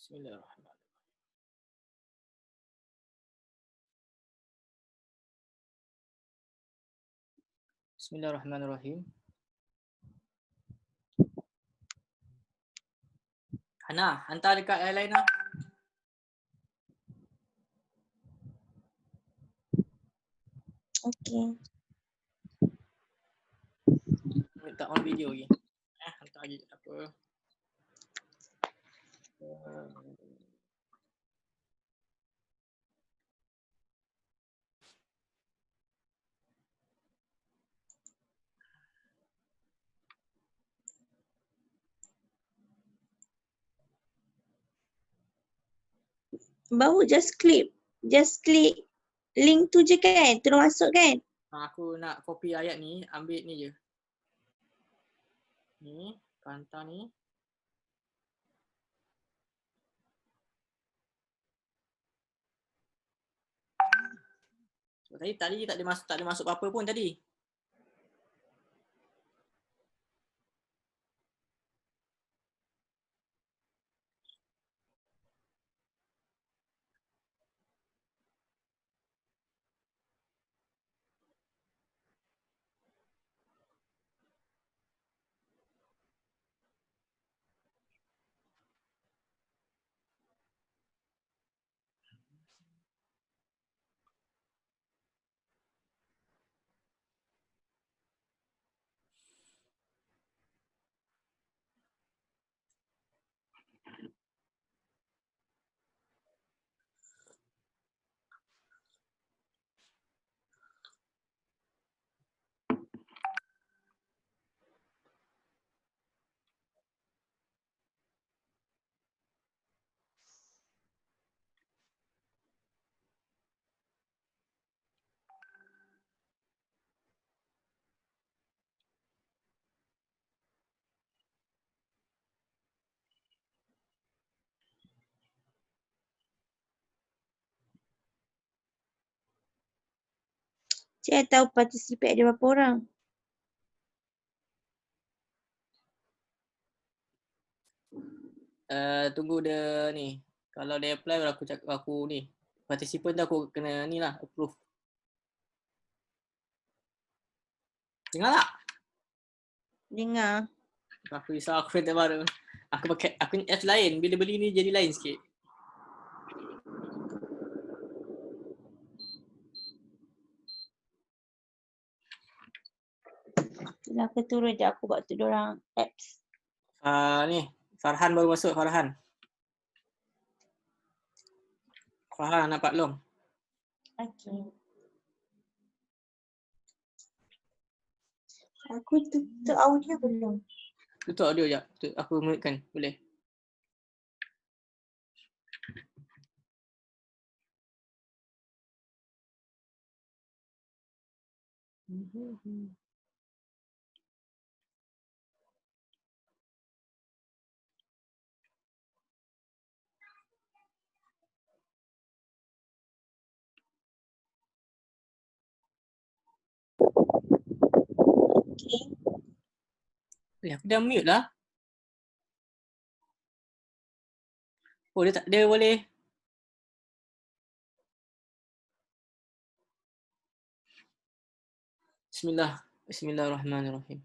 Bismillahirrahmanirrahim. Bismillahirrahmanirrahim. Hana, hantar dekat yang lain lah. Okey. Tak on video lagi. Hantar lagi apa. Baru just klik link tu je kan, terus masuk kan. Aku nak copy ayat ni, ambil ni je. Ni, hantar ni. So, tadi tak ada masuk apa-apa pun tadi. Saya tahu participate ada berapa orang. Tunggu dia ni. Kalau dia apply baru aku cakap aku ni. Participant tu aku kena ni lah, approve. Dengar tak? Dengar. Aku risau aku tak baru. Aku ni F lain. Bila beli ni jadi lain sikit. Bila aku turun je aku buat tu diorang apps. Ni. Farhan baru masuk, Farhan. Farhan nampak belum? Okey. Aku tutup audio belum? Tutup audio sekejap. Aku mute-kan. Boleh? Okey. Aku dah mute lah. Oh, dia boleh. Bismillahirrahmanirrahim.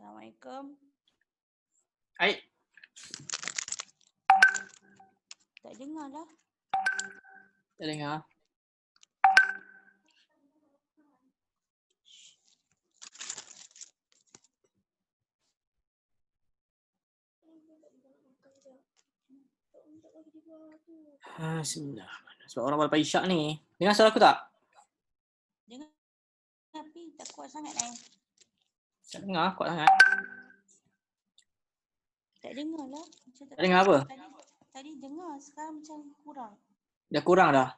Assalamualaikum. Hai. Tak dengar lah. Tak dengar. Bismillah. Sebab orang lepas isyak ni. Dengar suara aku tak? Dengar tapi tak kuat sangat Tak dengar, kuat sangat. Tak dengar lah. Macam Tak dengar apa? Tadi dengar, sekarang macam kurang. Dah kurang dah.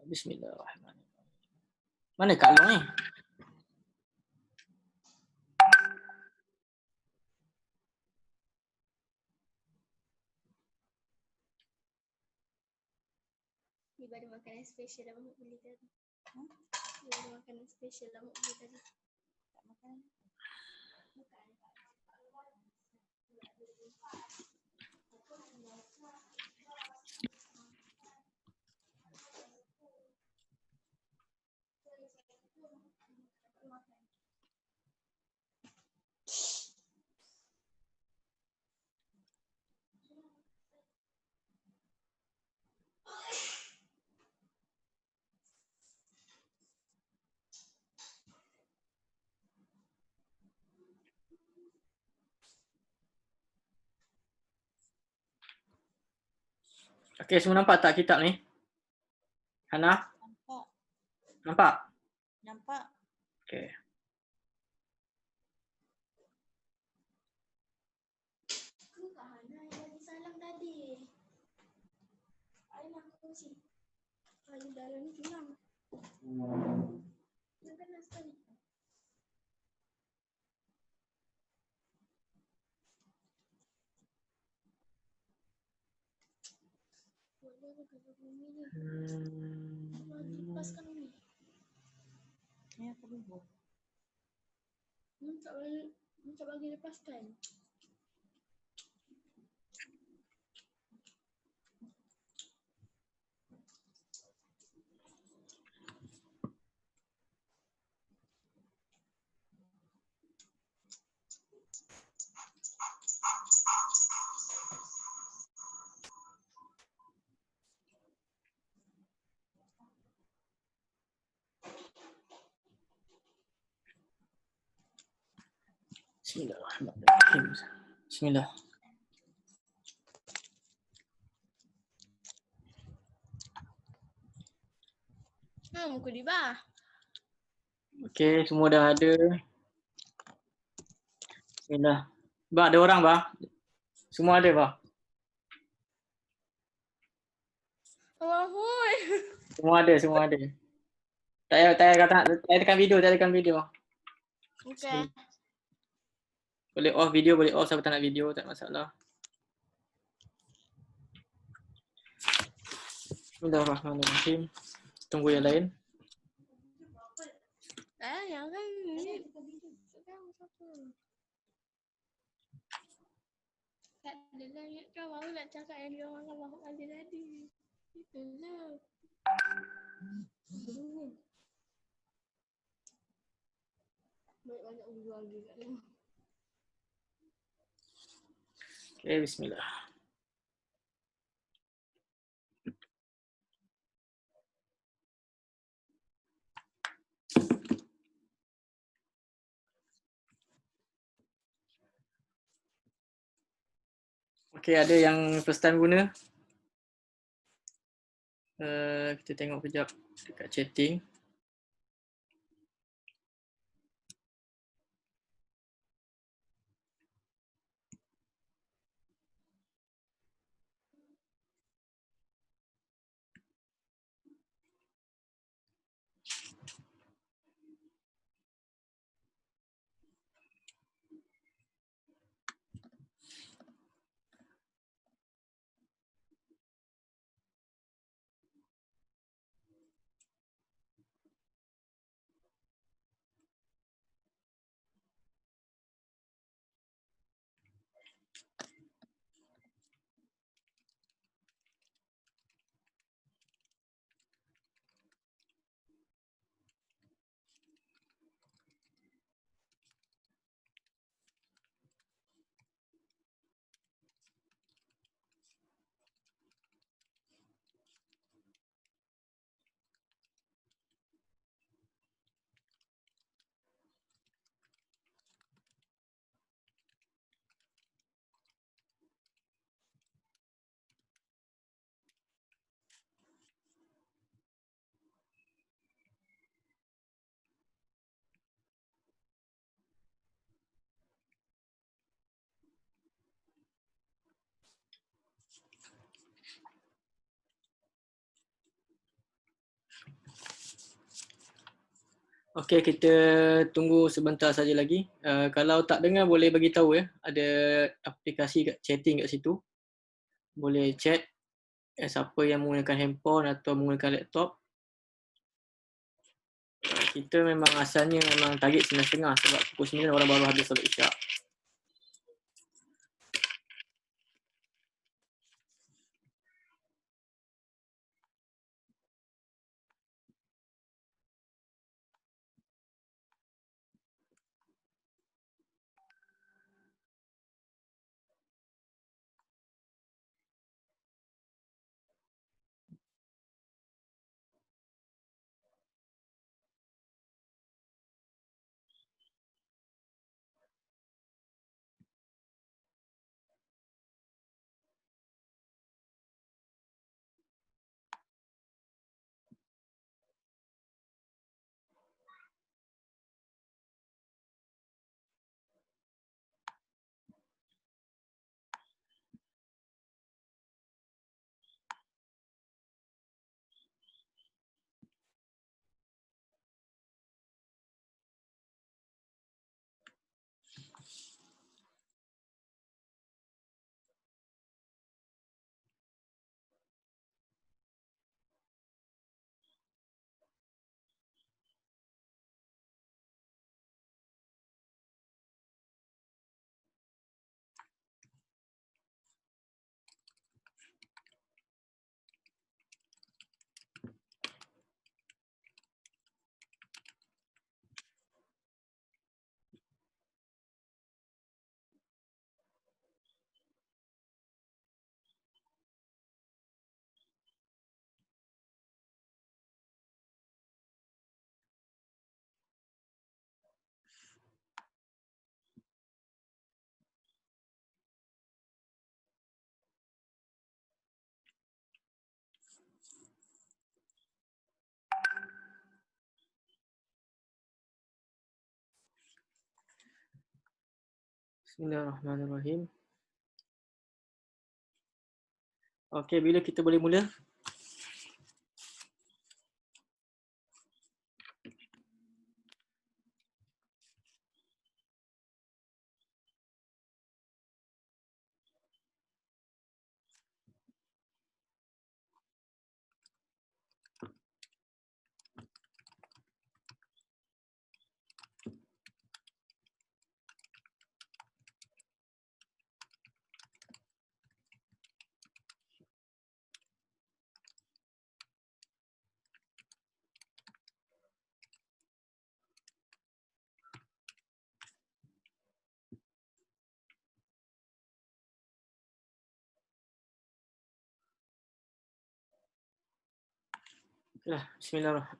Bismillahirrahmanirrahim. Mana Kak Long ni? Dia ada makanan special lah Mahmud beli tadi. Dia ada makanan special lah Mahmud beli tadi. Tak makan. Okey, semua nampak tak kitab ni? Hana? Nampak. Nampak? Nampak. Okey. Aku Kak Hana yang bagi salam tadi. Ayolah aku kongsi. Ayo dalam ni senang. Dia kena sekali. Boleh aku kalau bumi ni. Bagi lepaskan bumi. Ni aku dulu. Tak bagi lepaskan. Bismillahirrahmanirrahim. Bismillah. Muka dia bah. Okey, semua dah ada. Bismillah. Bah, ada orang bah. Semua ada bah. Allahui. Semua ada. Tak payah kata, tak payah tekan video. Okay. Boleh off video, boleh off siapa tak nak video, tak masalah. Bismillahirrahmanirrahim. Tunggu yang lain. Yang kan ni. Sekarang siapa? Tak adalah ingatkan baru nak cakap yang dia orang Mahmud Ali tadi. Itulah. Banyak guru lagi kat dalam. Okey, bismillah. Okey, ada yang first time guna. Kita tengok kejap dekat chatting. Okey, kita tunggu sebentar saja lagi. Kalau tak dengar boleh bagi tahu ya. Ada aplikasi kat chatting kat situ. Boleh chat siapa yang menggunakan handphone atau menggunakan laptop. Kita memang asalnya memang target 9.30 sebab pukul 9 orang baru habis solat Isyak. Bismillahirrahmanirrahim. Okey, bila kita boleh mula? Okeylah, bismillahirrahmanirrahim.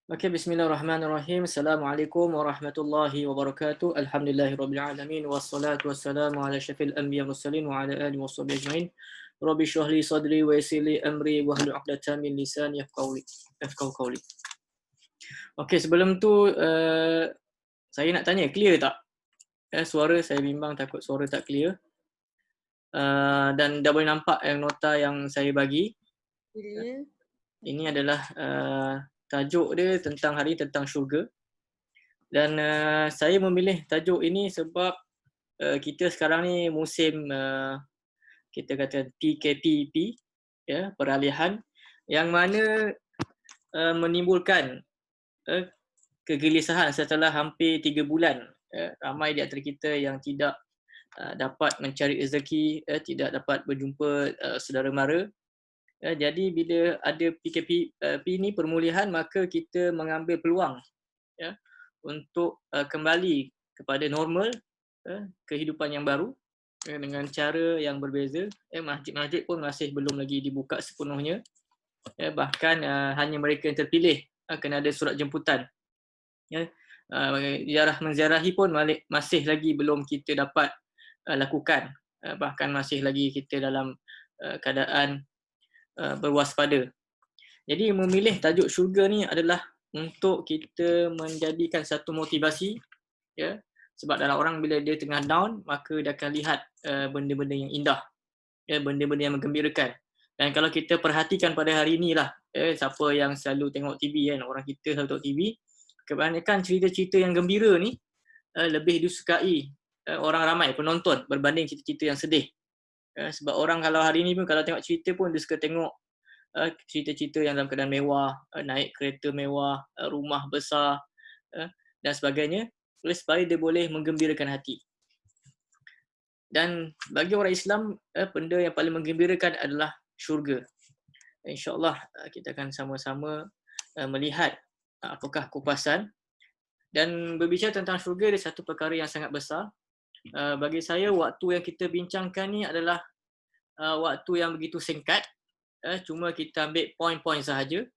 Okey, bismillahirrahmanirrahim. Assalamualaikum warahmatullahi wabarakatuh. Alhamdulillahirabbil alamin wassalatu wassalamu ala syafil anbiya mursalin wa ala alihi washabbihi ajmain. Rabbi shrah li sadri wa yassir li amri wahlul 'uqdatam min lisani yafqahu qawli. Okey, sebelum tu saya nak tanya, clear tak? Suara saya bimbang takut suara tak clear. Dan dah boleh nampak yang nota yang saya bagi. Ini adalah tajuk dia tentang hari tentang syurga. Dan saya memilih tajuk ini sebab kita sekarang ni musim kita kata PKPP, ya, peralihan, yang mana menimbulkan kegelisahan setelah hampir 3 bulan. Ramai di antara kita yang tidak dapat mencari rezeki, tidak dapat berjumpa saudara mara. Jadi bila ada PKP ini permulihan, maka kita mengambil peluang untuk kembali kepada normal, kehidupan yang baru dengan cara yang berbeza. Masjid-masjid pun masih belum lagi dibuka sepenuhnya. Bahkan hanya mereka yang terpilih kena ada surat jemputan. Ziarah menziarahi pun masih lagi belum kita dapat lakukan. Bahkan masih lagi kita dalam keadaan berwaspada. Jadi memilih tajuk syurga ni adalah untuk kita menjadikan satu motivasi, ya, Sebab dalam orang bila dia tengah down, maka dia akan lihat benda-benda yang indah, benda-benda yang menggembirakan. Dan kalau kita perhatikan pada hari inilah, siapa yang selalu tengok TV kan, orang kita selalu tengok TV, kebanyakan cerita-cerita yang gembira ni lebih disukai orang ramai penonton berbanding cerita-cerita yang sedih. Sebab orang kalau hari ni pun kalau tengok cerita pun dia suka tengok cerita-cerita yang dalam keadaan mewah, naik kereta mewah, rumah besar dan sebagainya, supaya dia boleh menggembirakan hati. Dan bagi orang Islam, benda yang paling menggembirakan adalah syurga. InsyaAllah kita akan sama-sama melihat apakah kupasan. Dan berbicara tentang syurga, dia satu perkara yang sangat besar. Bagi saya, waktu yang kita bincangkan ni adalah waktu yang begitu singkat. Cuma kita ambil poin-poin sahaja.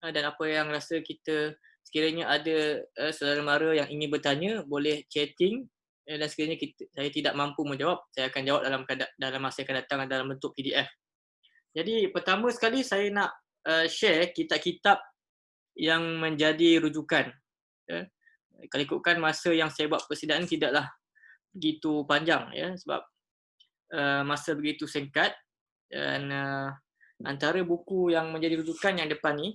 Dan apa yang rasa kita, sekiranya ada saudara mara yang ingin bertanya, boleh chatting. Dan sekiranya saya tidak mampu menjawab, saya akan jawab dalam masa yang akan datang dalam bentuk PDF. Jadi pertama sekali saya nak share kitab-kitab yang menjadi rujukan. Kalau ikutkan masa yang saya buat persidaan tidaklah begitu panjang, sebab masa begitu singkat. Dan antara buku yang menjadi rujukan yang depan ni,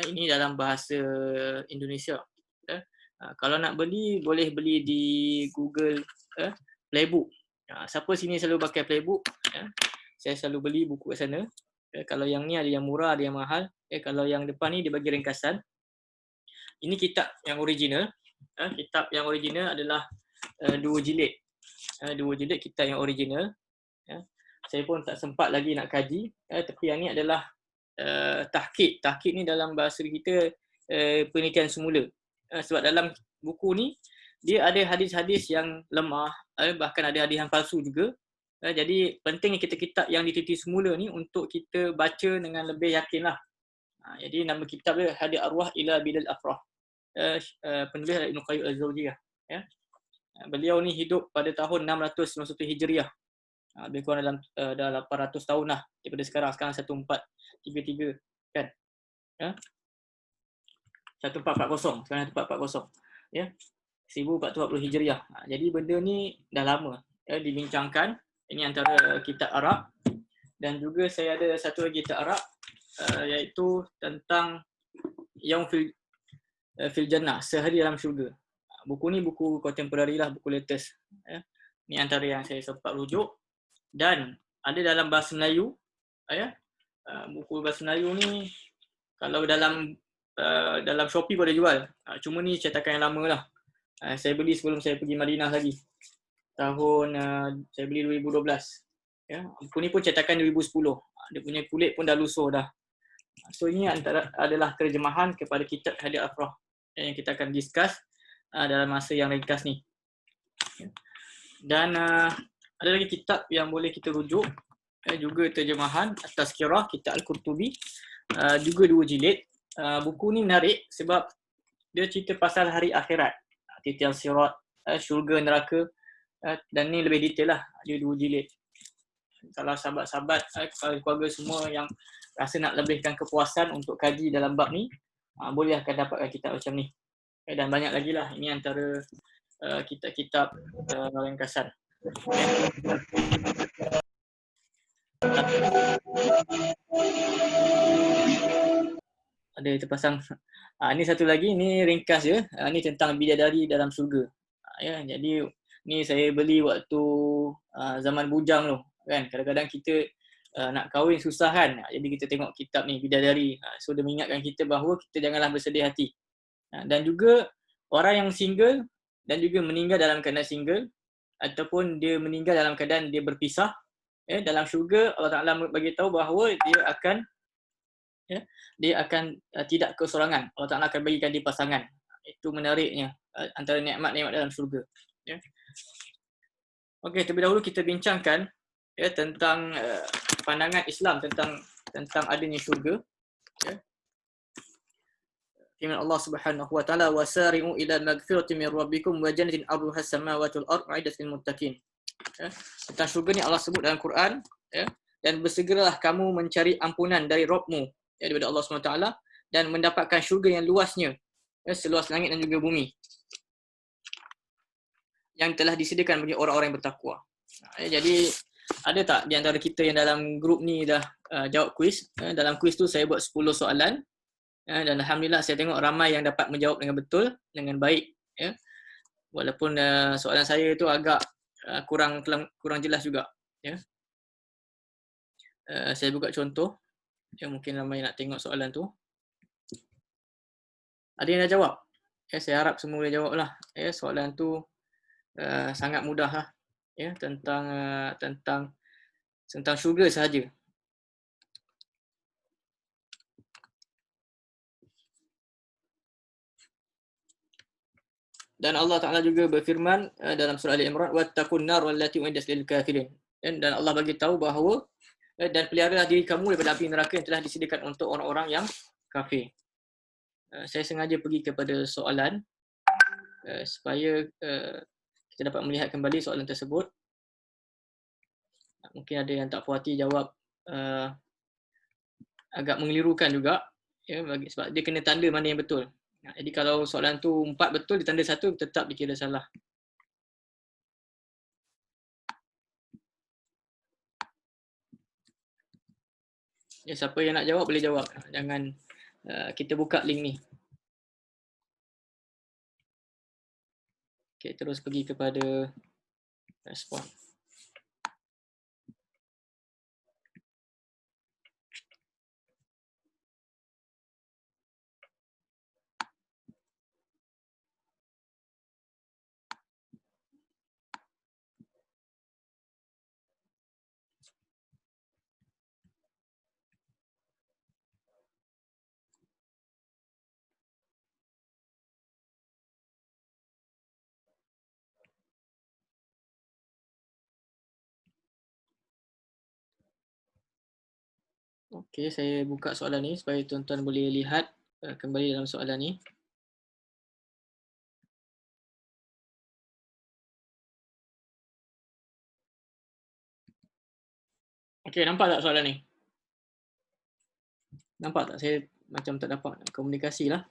ini dalam bahasa Indonesia. Kalau nak beli, boleh beli di Google Playbook. Siapa sini selalu pakai Playbook? Saya selalu beli buku kat sana. Kalau yang ni ada yang murah, ada yang mahal. Kalau yang depan ni dia bagi ringkasan. Ini kitab yang original. Kitab yang original adalah 2 jilid. 2 jilid kitab yang original. Saya pun tak sempat lagi nak kaji. Tapi yang ni adalah tahqiq. Tahqiq ni dalam bahasa kita penelitian semula. Sebab dalam buku ni dia ada hadis-hadis yang lemah, bahkan ada hadis yang palsu juga. Jadi pentingnya kitab-kitab yang diteliti semula ni untuk kita baca dengan lebih yakinlah. Jadi nama kitab dia Hadi Arwah ila Bilal Afrah. Penulis adalah Ibn Qayyim Al-Zawjiyah. Beliau ni hidup pada tahun 691 Hijriah. Lebih kurang dalam 800 tahun lah daripada sekarang. Sekarang 1433 kan. 1440, sekarang 1440. 1440 Hijriah. Jadi benda ni dah lama dibincangkan. Ini antara kitab Arab. Dan juga saya ada satu lagi kitab Arab, iaitu tentang Yaum fil Jannah, sehari dalam syurga. Buku ni buku contemporary lah, buku latest. Ini antara yang saya sempat rujuk. Dan ada dalam bahasa Melayu. Buku bahasa Melayu ni kalau dalam Shopee boleh jual. Cuma ni cetakan yang lama lah. Saya beli sebelum saya pergi Madinah lagi. Saya beli 2012. Buku ni pun cetakan 2010. Dia punya kulit pun dah lusuh dah. So ini adalah terjemahan kepada kitab Hadi Afrah yang kita akan discuss dalam masa yang ringkas ni. Dan ada lagi kitab yang boleh kita rujuk, juga terjemahan Tazkirah, kitab Al-Qurtubi, juga 2 jilid. Buku ni menarik sebab dia cerita pasal hari akhirat, titian sirat, syurga, neraka, dan ni lebih detail lah, dia 2 jilid. Kalau sahabat-sahabat, keluarga semua yang rasa nak lebihkan kepuasan untuk kaji dalam bab ni, boleh akan dapatkan kitab macam ni. Dan banyak lagi lah, ini antara kitab-kitab ringkasan. Ada terpasang. Ini satu lagi, ni ringkas je. Ni tentang bidadari dalam syurga. Jadi ni saya beli waktu zaman bujang tu. Kan? Kadang-kadang kita nak kahwin susah kan. Jadi kita tengok kitab ni, bidadari. So dia mengingatkan kita bahawa kita janganlah bersedih hati. Dan juga orang yang single dan juga meninggal dalam keadaan single ataupun dia meninggal dalam keadaan dia berpisah, dalam syurga Allah Ta'ala bagi tahu bahawa dia akan tidak kesorangan. Allah Ta'ala akan bagikan dia pasangan. Itu menariknya antara nikmat-nikmat dalam syurga. Okey, terlebih dahulu kita bincangkan tentang pandangan Islam tentang adanya syurga. Firman Allah Subhanahu wa taala, wasari'u ila magfiratin min rabbikum wa jannatin 'arduha as-samawati wal ardu 'iddat lil muttaqin. Tentang syurga ni Allah sebut dalam Quran, dan bersegeralah kamu mencari ampunan dari Rabbmu, daripada Allah Subhanahu wa taala, dan mendapatkan syurga yang luasnya, seluas langit dan juga bumi. yang telah disediakan bagi orang-orang yang bertakwa. Jadi ada tak di antara kita yang dalam grup ni dah jawab kuis? Dalam kuis tu saya buat 10 soalan dan alhamdulillah saya tengok ramai yang dapat menjawab dengan betul, dengan baik. Walaupun soalan saya tu agak kurang jelas juga. Saya buka contoh. Mungkin ramai nak tengok soalan tu. Ada yang dah jawab? Saya harap semua boleh jawab lah. Soalan tu sangat mudah lah. Tentang syurga sahaja. Dan Allah Ta'ala juga berfirman dalam surah Ali Imran, wattaqun nar wallati uiddat lil kafirin. Dan Allah bagi tahu bahawa dan peliharalah diri kamu daripada api neraka yang telah disediakan untuk orang-orang yang kafir. Saya sengaja pergi kepada soalan supaya kita dapat melihat kembali soalan tersebut. Mungkin ada yang tak puas hati jawab agak mengelirukan juga, sebab dia kena tanda mana yang betul. Jadi kalau soalan tu 4 betul, ditanda 1 tetap dikira salah. Siapa yang nak jawab boleh jawab. Jangan kita buka link ni. Okay, terus pergi kepada respon. Okey, saya buka soalan ni supaya tuan-tuan boleh lihat kembali dalam soalan ni. Okey, nampak tak soalan ni? Nampak tak? Saya macam tak dapat komunikasi lah.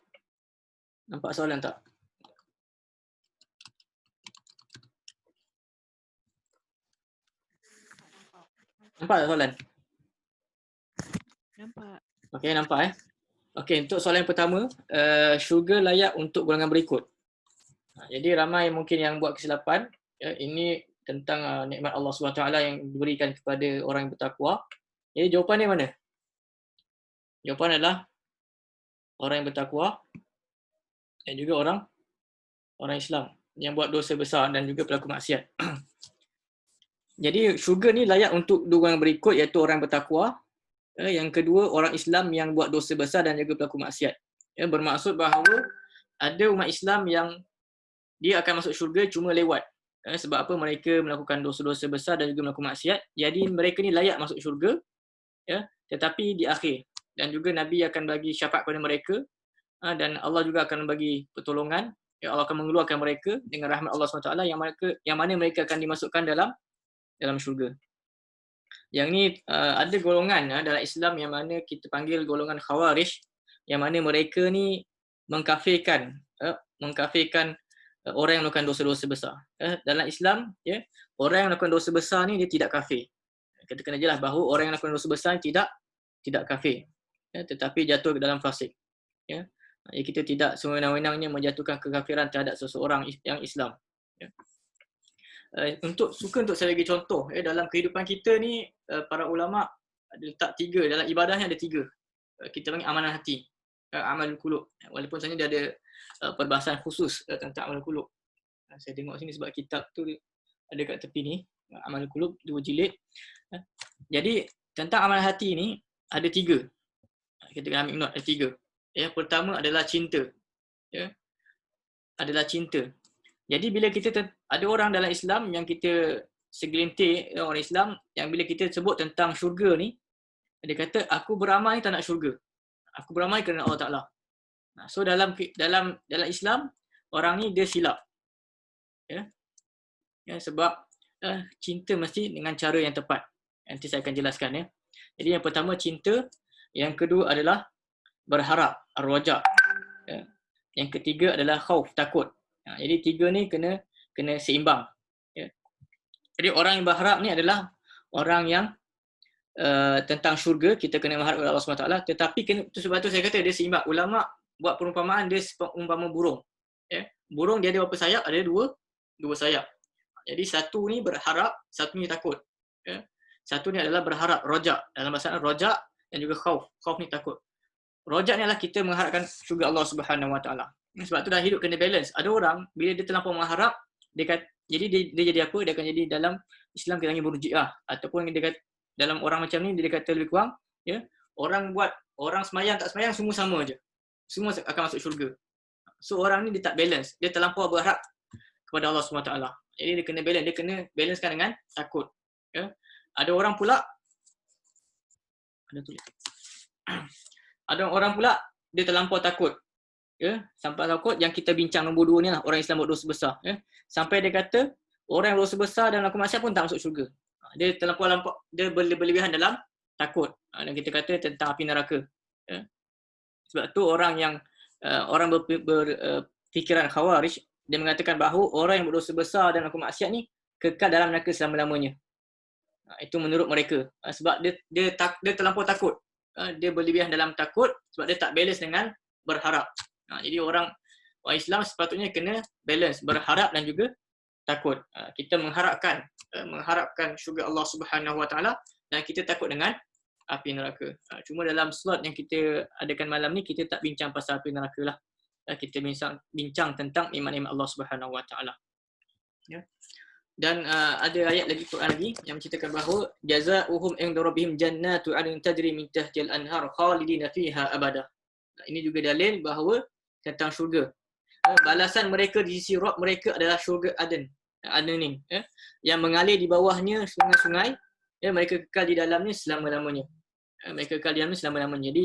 Nampak soalan tak? Nampak tak soalan? Nampak. Okey, nampak Okey, untuk soalan yang pertama, syurga layak untuk golongan berikut. Jadi ramai mungkin yang buat kesilapan. Ini tentang nikmat Allah SWT yang diberikan kepada orang yang bertakwa. Jadi jawapannya mana? Jawapan adalah orang yang bertakwa dan juga orang Islam yang buat dosa besar dan juga pelaku maksiat. Jadi syurga ni layak untuk dua golongan berikut, iaitu orang yang bertakwa. Yang kedua, orang Islam yang buat dosa besar dan juga pelaku maksiat. Bermaksud bahawa ada umat Islam yang dia akan masuk syurga cuma lewat. Sebab apa? Mereka melakukan dosa-dosa besar dan juga melakukan maksiat. Jadi mereka ni layak masuk syurga, tetapi di akhir. Dan juga Nabi akan bagi syafaat kepada mereka, dan Allah juga akan bagi pertolongan. Allah akan mengeluarkan mereka dengan rahmat Allah SWT yang mana mereka akan dimasukkan dalam syurga. Yang ni ada golongan dalam Islam yang mana kita panggil golongan Khawarij, yang mana mereka ni mengkafirkan orang yang melakukan dosa-dosa besar. Dalam Islam, orang yang melakukan dosa besar ni dia tidak kafir. Kita kena jelas bahawa orang yang melakukan dosa besar ni tidak kafir, tetapi jatuh ke dalam fasik. Kita tidak sewenang-wenangnya menjatuhkan kekafiran terhadap seseorang yang Islam. Untuk saya bagi contoh, dalam kehidupan kita ni, para ulama ada letak 3, dalam ibadahnya ada 3. Kita panggil amalan hati, amal qulub. Walaupun sebenarnya dia ada perbahasan khusus tentang amal qulub. Saya tengok sini sebab kitab tu ada kat tepi ni, amal qulub 2 jilid. Jadi tentang amalan hati ni ada 3. Kita kena ambil note, ada 3. Yang pertama adalah cinta. Adalah cinta. Jadi bila kita ada orang dalam Islam yang kita segelintir orang Islam yang bila kita sebut tentang syurga ni, dia kata aku beramal ni tak nak syurga. Aku beramal kerana Allah Ta'ala. So dalam Islam, orang ni dia silap. Sebab cinta mesti dengan cara yang tepat. Nanti saya akan jelaskan. Jadi yang pertama cinta, yang kedua adalah berharap, ar-raja. Yang ketiga adalah khauf, takut. Jadi 3 ni kena kena seimbang. Ya. Jadi orang yang berharap ni adalah orang yang tentang syurga, kita kena mengharap kepada Allah SWT, tetapi sebab tu saya kata dia seimbang. Ulama buat perumpamaan dia umpama burung. Ya. Burung dia ada berapa sayap? Ada dua sayap. Jadi satu ni berharap, satu ni takut. Ya. Satu ni adalah berharap, rojak. Dalam bahasa Arab rojak dan juga khauf. Khauf ni takut. Rojak ni adalah kita mengharapkan syurga Allah SWT. Sebab tu dalam hidup kena balance. Ada orang bila dia terlampau mengharap, jadi dia jadi apa? Dia akan jadi dalam Islam kita panggil murji'ah, ataupun dia kata dalam orang macam ni dia kata lebih kurang, ya, orang semayang tak semayang semua sama aje. Semua akan masuk syurga. So orang ni dia tak balance. Dia terlampau berharap kepada Allah SWT. Jadi dia kena balancekan dengan takut. Ya. Ada orang pula dia terlampau takut. Ya, sampai takut yang kita bincang nombor 2 ni lah, orang Islam buat dosa besar. Ya. Sampai dia kata orang yang berdosa besar dan melakukan maksiat pun tak masuk syurga. Dia terlampau dia berlebihan dalam takut. Dan kita kata tentang api neraka. Ya. Sebab tu orang yang orang berfikiran khawarij, dia mengatakan bahawa orang yang berdosa besar dan melakukan maksiat ni kekal dalam neraka selama-lamanya. Itu menurut mereka. Sebab dia terlampau takut. Dia berlebihan dalam takut sebab dia tak balance dengan berharap. Jadi orang Islam sepatutnya kena balance berharap dan juga takut. Kita mengharapkan syurga Allah Subhanahu Wa Taala dan kita takut dengan api neraka. Cuma dalam slot yang kita adakan malam ni kita tak bincang pasal api neraka lah. Kita bincang tentang iman-iman Allah Subhanahu Wa Taala. Ya. Dan ada ayat lagi Quran lagi yang menceritakan bahawa jazaohum inda rabbihim jannatu 'adnin tajri min tahtiha al-anhar khalidina fiha abada. Ini juga dalil bahawa tentang syurga. Balasan mereka di sisi Rabb mereka adalah syurga Aden. Adenin, yang mengalir di bawahnya sungai-sungai, mereka kekal di dalamnya selama-lamanya. Mereka kekal di dalamnya selama-lamanya. Jadi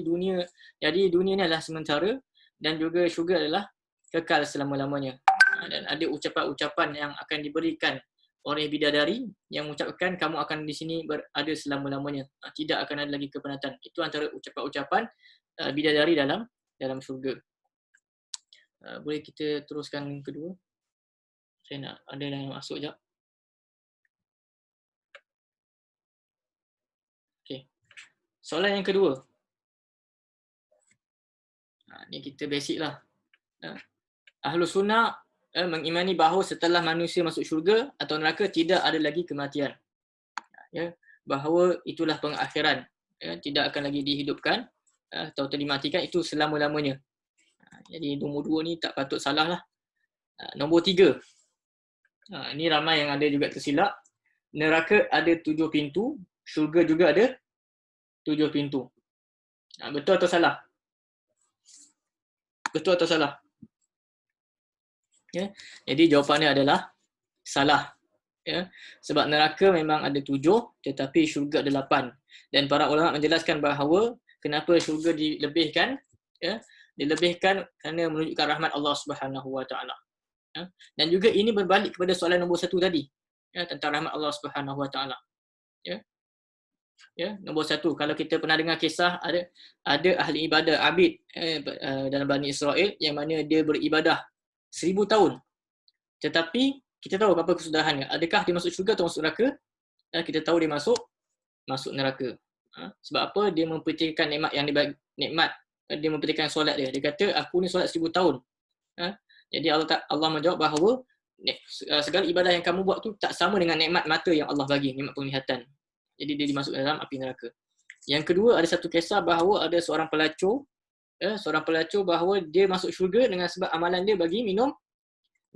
dunia ni adalah sementara dan juga syurga adalah kekal selama-lamanya. Dan ada ucapan-ucapan yang akan diberikan oleh bidadari yang mengucapkan kamu akan di sini berada selama-lamanya. Tidak akan ada lagi kepenatan. Itu antara ucapan-ucapan bidadari dalam syurga. Boleh kita teruskan yang kedua? Saya nak ada yang masuk sekejap. Okey. Soalan yang kedua. Ni kita basic lah. Ahlus Sunnah mengimani bahawa setelah manusia masuk syurga atau neraka tidak ada lagi kematian. Ya, bahawa itulah pengakhiran. Ya, tidak akan lagi dihidupkan atau dimatikan, itu selama-lamanya. Jadi nombor 2 ni tak patut salah lah. Nombor 3. Ini ramai yang ada juga tersilap. Neraka ada 7 pintu, syurga juga ada 7 pintu. Betul atau salah? Betul atau salah? Ya. Jadi jawapannya adalah salah. Ya. Sebab neraka memang ada 7 tetapi syurga ada 8. Dan para ulama menjelaskan bahawa kenapa syurga dilebihkan, ya, dilebihkan kerana menunjukkan rahmat Allah Subhanahu Wa Taala. Ya. Dan juga ini berbalik kepada soalan nombor 1 tadi, ya, tentang rahmat Allah Subhanahu Wa Taala. Ya. Ya, nombor 1, kalau kita pernah dengar kisah ada ahli ibadah abid dalam Bani Israel yang mana dia beribadah 1000 tahun. Tetapi kita tahu apa kesudahannya. Adakah dia masuk syurga atau masuk neraka? Kita tahu dia masuk neraka. Sebab apa? Dia mempertikaikan nikmat yang dia mempertikaikan solat dia. Dia kata aku ni solat 1000 tahun. Jadi Allah menjawab bahawa segala ibadah yang kamu buat tu tak sama dengan nikmat mata yang Allah bagi, nikmat penglihatan. Jadi dia dimasukkan dalam api neraka. Yang kedua, ada satu kisah bahawa ada seorang pelacur bahawa dia masuk syurga dengan sebab amalan dia bagi minum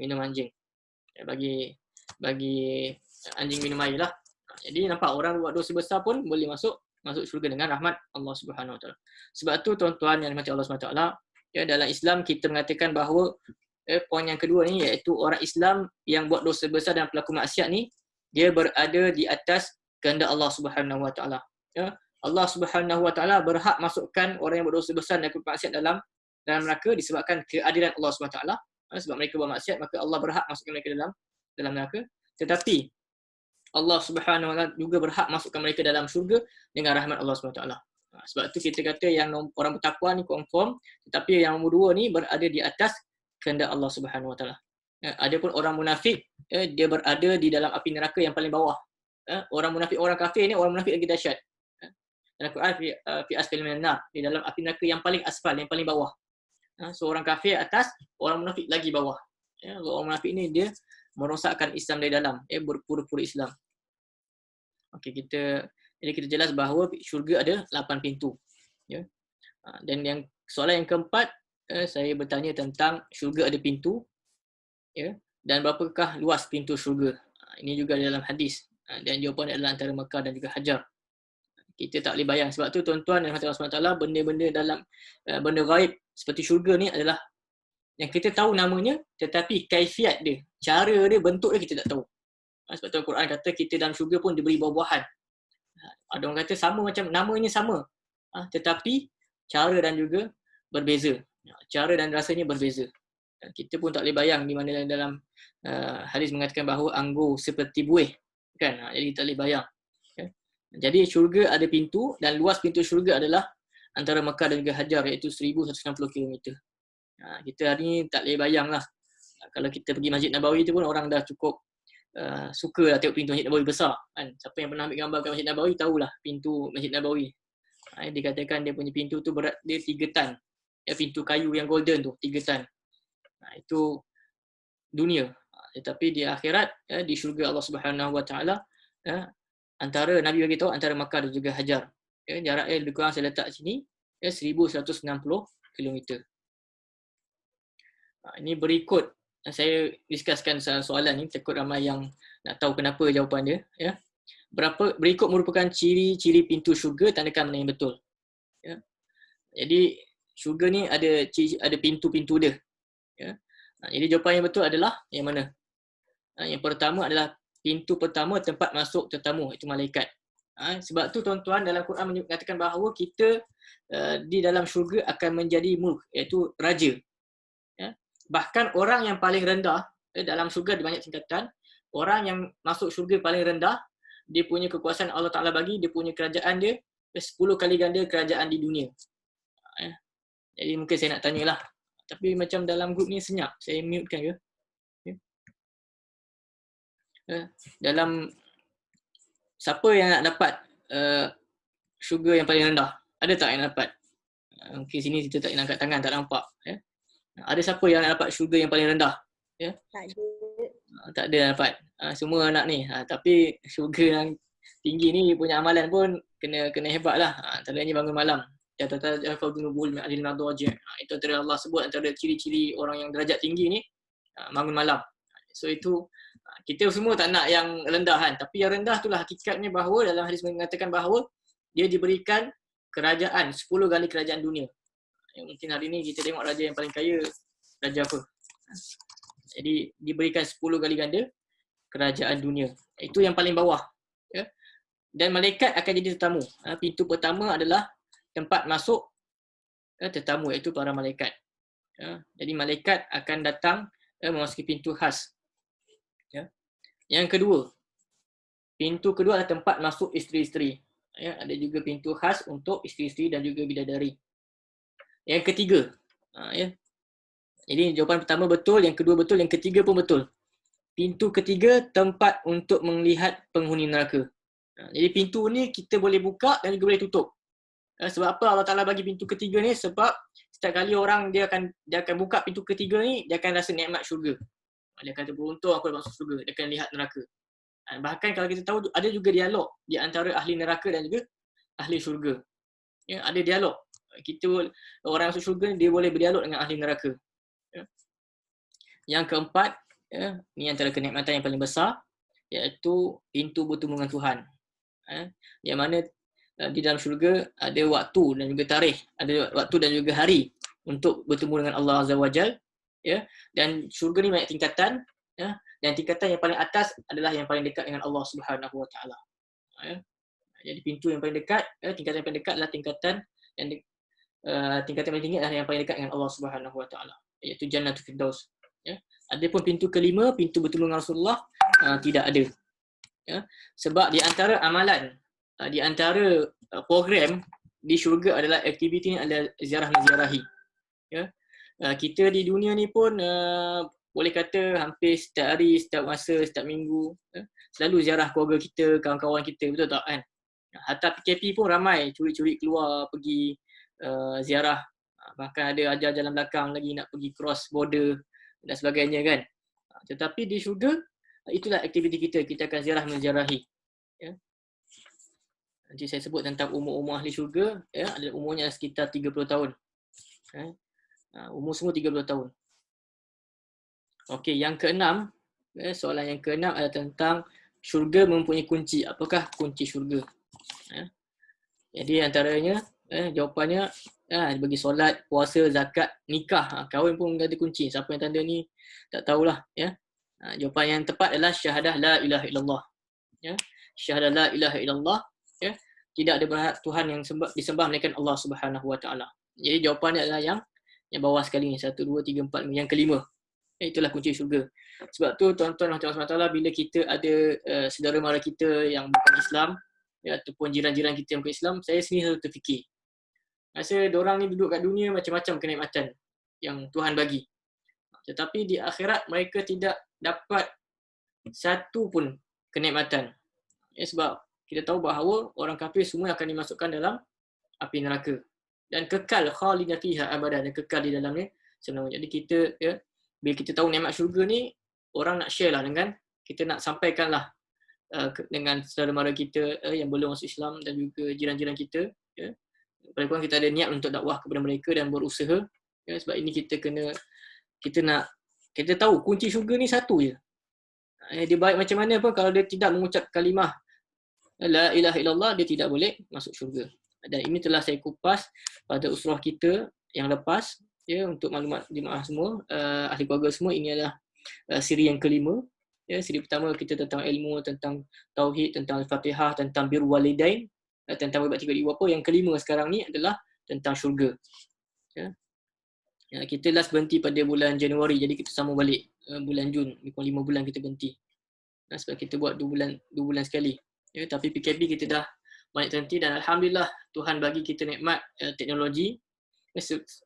anjing. Bagi anjing minum air lah. Jadi nampak orang buat dosa besar pun boleh masuk syurga dengan rahmat Allah Subhanahu Wa Taala. Sebab tu tuan-tuan yang dirahmati Allah Subhanahu Wa Taala, ya, dalam Islam kita mengatakan bahawa poin yang kedua ni iaitu orang Islam yang buat dosa besar dan pelaku maksiat ni dia berada di atas kehendak Allah Subhanahu Wa Taala. Ya, Allah Subhanahu Wa Taala berhak masukkan orang yang berdosa besar dan pelaku maksiat dalam neraka disebabkan keadilan Allah Subhanahu Wa Taala. Sebab mereka buat maksiat maka Allah berhak masukkan mereka dalam neraka. Tetapi Allah Subhanahu Wa Taala juga berhak masukkan mereka dalam syurga dengan rahmat Allah Subhanahu Wa Taala. Sebab tu kita kata yang orang bertakwa ni confirm, tetapi yang nombor 2 ni berada di atas kehendak Allah Subhanahu Wa Taala. Adapun orang munafik, dia berada di dalam api neraka yang paling bawah. Orang munafik, orang kafir ni, orang munafik lagi dahsyat. Dalam Quran fi asfal minan nar, di dalam api neraka yang paling asfal, yang paling bawah. So orang kafir atas, orang munafik lagi bawah. Orang munafik ni dia merosakkan Islam dari dalam, berpura-pura Islam. Okey, jadi kita jelas bahawa syurga ada 8 pintu. Ya. Dan yang soalan yang keempat, saya bertanya tentang syurga ada pintu, ya, dan berapakah luas pintu syurga. Ini juga dalam hadis, dan jawapan adalah antara Mekah dan juga Hajar. Kita tak boleh bayang. Sebab tu tuan-tuan dan Allah SWT, benda-benda dalam benda gaib seperti syurga ni adalah yang kita tahu namanya, tetapi kaifiat dia, cara dia, bentuk dia kita tak tahu. Sebab tu Al-Quran kata kita dalam syurga pun diberi buah-buahan. Ada orang kata sama, macam namanya sama, tetapi cara dan juga berbeza. Cara dan rasanya berbeza. Kita pun tak boleh bayang di mana dalam hadis mengatakan bahawa anggur seperti buih, kan? Jadi tak boleh bayang. Jadi syurga ada pintu, dan luas pintu syurga adalah antara Mekah dan juga Hajar, iaitu 1160 km. Kita hari ni tak boleh bayang lah. Kalau kita pergi Masjid Nabawi tu pun orang dah cukup suka lah tengok pintu Masjid Nabawi besar, kan? Siapa yang pernah ambil gambar kat Masjid Nabawi tahulah pintu Masjid Nabawi. Dikatakan dia punya pintu tu berat dia 3 tan. Pintu kayu yang golden tu 3 tan. Itu dunia. Tetapi di akhirat, di syurga Allah Subhanahu Wa Taala, antara Nabi bagi tahu antara Makkah dan juga Hajar. Jaraknya lebih kurang saya letak sini 1160 km. Ini berikut saya discusskan soalan ni, takut ramai yang nak tahu kenapa jawapan dia, ya. Berikut merupakan ciri-ciri pintu syurga, tandakan mana yang betul. Ya. Jadi syurga ni ada pintu-pintu dia. Ya. Jadi jawapan yang betul adalah yang mana? Yang pertama adalah pintu pertama tempat masuk tetamu, itu malaikat. Sebab tu tuan-tuan, dalam Quran mengatakan bahawa kita di dalam syurga akan menjadi mulk, iaitu raja. Ya. Bahkan orang yang paling rendah dalam syurga ada banyak tingkatan. Orang yang masuk syurga paling rendah, dia punya kekuasaan Allah Ta'ala bagi, dia punya kerajaan dia 10 kali ganda kerajaan di dunia. Jadi mungkin saya nak tanyalah, tapi macam dalam grup ni senyap, saya mute kan ke? Dalam siapa yang nak dapat syurga yang paling rendah? Ada tak yang dapat? Mungkin sini kita tak angkat tangan, tak nampak. Ya? Ada siapa yang nak dapat syurga yang paling rendah? Ya? Tak ada. Tak ada yang dapat. Semua nak ni. Tapi syurga yang tinggi ni punya amalan pun kena hebat lah. Antaranya bangun malam. Itu antara Allah sebut antara ciri-ciri orang yang derajat tinggi ni, bangun malam. So itu kita semua tak nak yang rendah kan. Tapi yang rendah itulah hakikatnya bahawa dalam hadis mengatakan bahawa dia diberikan kerajaan 10 kali kerajaan dunia. Mungkin hari ni kita tengok raja yang paling kaya, raja apa? Jadi diberikan 10 kali ganda kerajaan dunia. Itu yang paling bawah. Ya. Dan malaikat akan jadi tetamu. Pintu pertama adalah tempat masuk tetamu, iaitu para malaikat. Jadi malaikat akan datang memasuki pintu khas. Ya. Yang kedua, pintu kedua adalah tempat masuk isteri-isteri. Ya, ada juga pintu khas untuk isteri-isteri dan juga bidadari. Yang ketiga, ya. Jadi jawapan pertama betul, yang kedua betul, yang ketiga pun betul. Pintu ketiga tempat untuk melihat penghuni neraka. Jadi pintu ni kita boleh buka dan juga boleh tutup. Sebab apa Allah Ta'ala bagi pintu ketiga ni? Sebab setiap kali orang dia akan buka pintu ketiga ni, dia akan rasa nikmat syurga. Dia kata beruntung aku dah masuk syurga, dia akan lihat neraka. Bahkan kalau kita tahu ada juga dialog di antara ahli neraka dan juga ahli syurga. Ya, ada dialog. Kita orang masuk syurga dia boleh berdialog dengan ahli neraka. Ya. Yang keempat, ya, ni antara kenikmatan yang paling besar, iaitu pintu bertemu dengan Tuhan. Yang mana di dalam syurga ada waktu dan juga tarikh, ada waktu dan juga hari untuk bertemu dengan Allah Azza wa Jal. Ya. Dan syurga ni banyak tingkatan, ya. Dan tingkatan yang paling atas adalah yang paling dekat dengan Allah Subhanahu Wa Taala. Ya. Jadi pintu yang paling dekat, tingkatan yang paling dekat adalah tingkatan yang tingkatan paling tinggi adalah yang paling dekat dengan Allah Subhanahu Wa Taala, iaitu Jannatul Firdaus. Ya. Adapun pintu kelima, pintu bertemu dengan Rasulullah, tidak ada. Ya. Sebab di antara amalan, di antara program di syurga adalah aktiviti ni adalah ziarah menziarahi. Ya. Kita di dunia ni pun boleh kata hampir setiap hari, setiap masa, setiap minggu selalu ziarah keluarga kita, kawan-kawan kita, betul tak kan? Hatta PKP pun ramai curi-curi keluar pergi ziarah. Bahkan ada ajar jalan belakang lagi nak pergi cross border dan sebagainya kan. Tetapi di syurga, itulah aktiviti kita. Kita akan ziarah menziarahi. Ya. Nanti saya sebut tentang umur-umur ahli syurga. Ya, ada umurnya sekitar 30 tahun. Umur semua 30 tahun. Okey, yang keenam. Soalan yang keenam adalah tentang syurga mempunyai kunci. Apakah kunci syurga? Jadi antaranya, jawapannya bagi solat, puasa, zakat, nikah, kahwin pun ada kunci. Siapa yang tanda ni tak tahulah ya. Jawapan yang tepat adalah syahadah la ilaha illallah. Ya. Syahadah la ilaha illallah, ya. Tidak ada berhak Tuhan yang disembah melainkan Allah Subhanahu Wa Taala. Jadi jawapannya adalah yang bawah sekali ni, 1 2 3 4 yang kelima. Itulah kunci syurga. Sebab tu tuan-tuan Allah SWT, bila kita ada saudara mara kita yang bukan Islam, ya, ataupun jiran-jiran kita yang bukan Islam, saya sendiri selalu terfikir. Rasa diorang ni duduk kat dunia macam-macam kenikmatan yang Tuhan bagi. Tetapi di akhirat mereka tidak dapat satu pun kenikmatan. Ya, sebab kita tahu bahawa orang kafir semua akan dimasukkan dalam api neraka. Dan kekal khalidina fiha abadan, dan kekal di dalamnya selama. Jadi kita, ya, bila kita tahu nikmat syurga ni, orang nak share lah dengan, kita nak sampaikanlah dengan saudara mara kita yang belum masuk Islam dan juga jiran-jiran kita. Ya. Paling kurang kita ada niat untuk dakwah kepada mereka dan berusaha. Ya, sebab ini kita tahu kunci syurga ni satu je. Dia baik macam mana pun kalau dia tidak mengucap kalimah la ilaha illallah, dia tidak boleh masuk syurga. Dan ini telah saya kupas pada usrah kita yang lepas. Ya, untuk maklumat jemaah semua, ahli keluarga semua, ini adalah siri yang kelima. Ya, siri pertama kita tentang ilmu, tentang tauhid, tentang Al-Fatihah, tentang birrul walidain, tentang berbakti kepada ibu bapa. Yang kelima sekarang ni adalah tentang syurga. Ya. Ya, kita last berhenti pada bulan Januari, jadi kita sambung balik bulan Jun, 5 bulan kita berhenti. Sebab kita buat 2 bulan sekali. Ya, tapi PKP kita dah banyak terhenti dan alhamdulillah Tuhan bagi kita nikmat teknologi.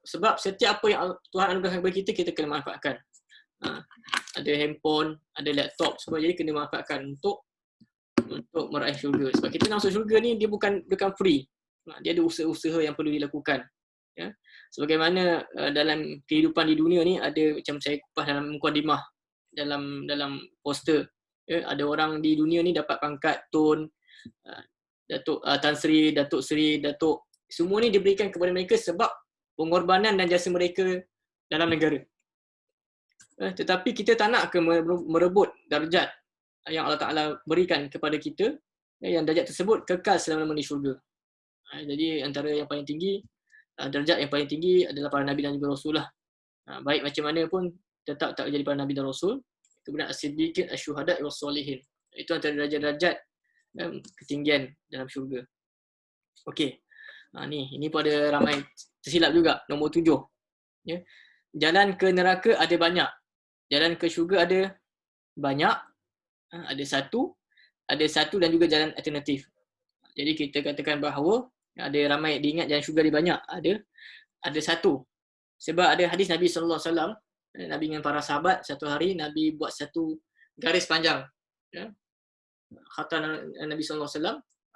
Sebab setiap apa yang Tuhan anugerahkan kepada kita, kita kena manfaatkan. Ada handphone, ada laptop, semua, jadi kena manfaatkan untuk meraih syurga. Sebab kita nak masuk syurga ni, dia bukan free. Dia ada usaha-usaha yang perlu dilakukan. Ya. Sebagaimana dalam kehidupan di dunia ni, ada macam saya kupas dalam mukadimah, dalam poster. Ya, ada orang di dunia ni dapat pangkat Tun, Datuk Tan Sri, Datuk Sri, Datuk. Semua ni diberikan kepada mereka sebab pengorbanan dan jasa mereka dalam negara. Tetapi kita tak nak merebut darjat yang Allah Ta'ala berikan kepada kita, yang darjat tersebut kekal selama-lamanya di syurga. Jadi antara yang paling tinggi, darjat yang paling tinggi adalah para Nabi dan juga Rasul lah. Baik macam mana pun tetap tak jadi para Nabi dan Rasul. Kemudian as-siddiqin, asy-syuhada' was-shalihin. Itu antara darjat-darjat ketinggian dalam syurga. Okey. Ini pun ada ramai tersilap juga. Nombor 7. Ya. Jalan ke neraka ada banyak. Jalan ke syurga ada banyak. Ada satu dan juga jalan alternatif. Jadi kita katakan bahawa ada ramai diingat jalan syurga ada banyak. Ada satu. Sebab ada hadis Nabi SAW, Nabi dengan para sahabat, satu hari Nabi buat satu garis panjang. Ya. Khatan Nabi SAW,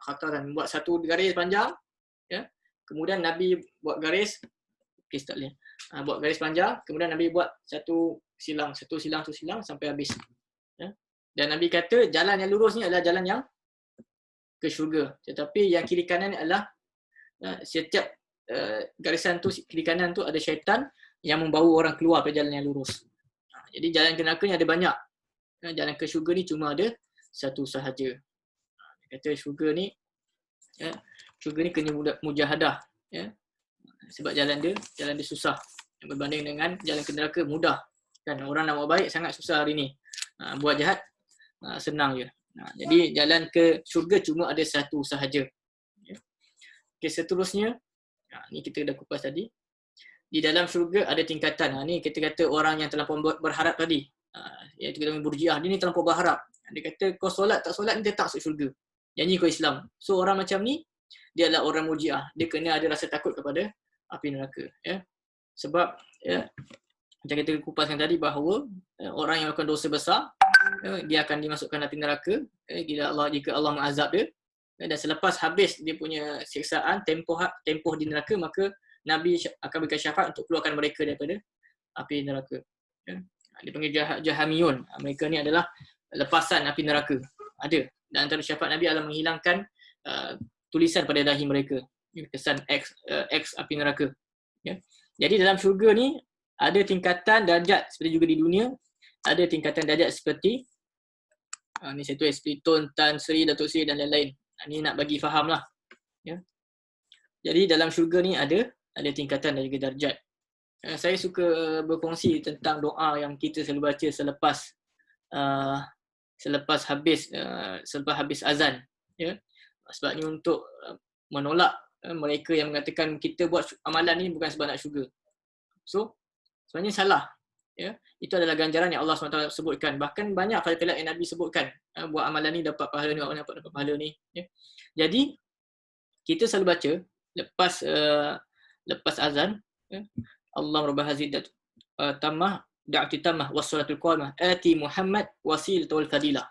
khatan buat satu garis panjang. Ya. Kemudian Nabi buat garis, buat garis panjang, kemudian Nabi buat satu silang sampai habis. Ya. Dan Nabi kata jalan yang lurus ni adalah jalan yang ke syurga. Tetapi yang kiri kanan adalah setiap garisan tu, kiri kanan tu ada syaitan yang membawa orang keluar dari jalan yang lurus. Jadi jalan ke neraka ni ada banyak. Jalan ke syurga ni cuma ada satu sahaja. Dia kata syurga ni kena mujahadah. Ya. Sebab jalan dia susah. Berbanding dengan jalan ke neraka mudah. Kan orang nak buat baik sangat susah hari ni. Buat jahat senang je. Jadi jalan ke syurga cuma ada satu sahaja. Ya. Okay, seterusnya, ni kita dah kupas tadi. Di dalam syurga ada tingkatan. Ni kita kata orang yang terlampau berharap tadi. Iaitu kita Murji'ah. Dia ni terlampau berharap. Dia kata kau solat tak solat ni dia tak masuk syurga. Janji kau Islam. So orang macam ni, dia adalah orang Murji'ah. Dia kena ada rasa takut kepada api neraka. Ya. Sebab ya, Macam kita kupaskan tadi bahawa orang yang melakukan dosa besar, dia akan dimasukkan api neraka jika Allah mengazab dia. Dan selepas habis dia punya siksaan, tempoh di neraka, maka Nabi akan berikan syafaat untuk keluarkan mereka daripada api neraka. Dia panggil Jahamiyun. Mereka ni adalah lepasan api neraka. Ada. Dan antara syafaat Nabi adalah menghilangkan tulisan pada dahi mereka. Kesan X api neraka. Jadi dalam syurga ni ada tingkatan darjat seperti juga di dunia. Ada tingkatan darjat seperti ni saya tulis seperti Tun, Tan, Sri, Datuk Sri dan lain-lain. Ni nak bagi faham lah. Jadi dalam syurga ni ada tingkatan dan juga darjat. Saya suka berkongsi tentang doa yang kita selalu baca selepas habis azan. Sebab ni untuk menolak mereka yang mengatakan kita buat amalan ni bukan sebab nak syurga. So sebenarnya salah. Itu adalah ganjaran yang Allah SWT sebutkan. Bahkan banyak fadilat yang Nabi sebutkan. Buat amalan ni dapat pahala ni, dapat pahala ni. Jadi kita selalu baca lepas azan, Allah rabbah hazidat tamah da'ati tamah wassalatul qamah ati Muhammad wasilatul wal fadilah.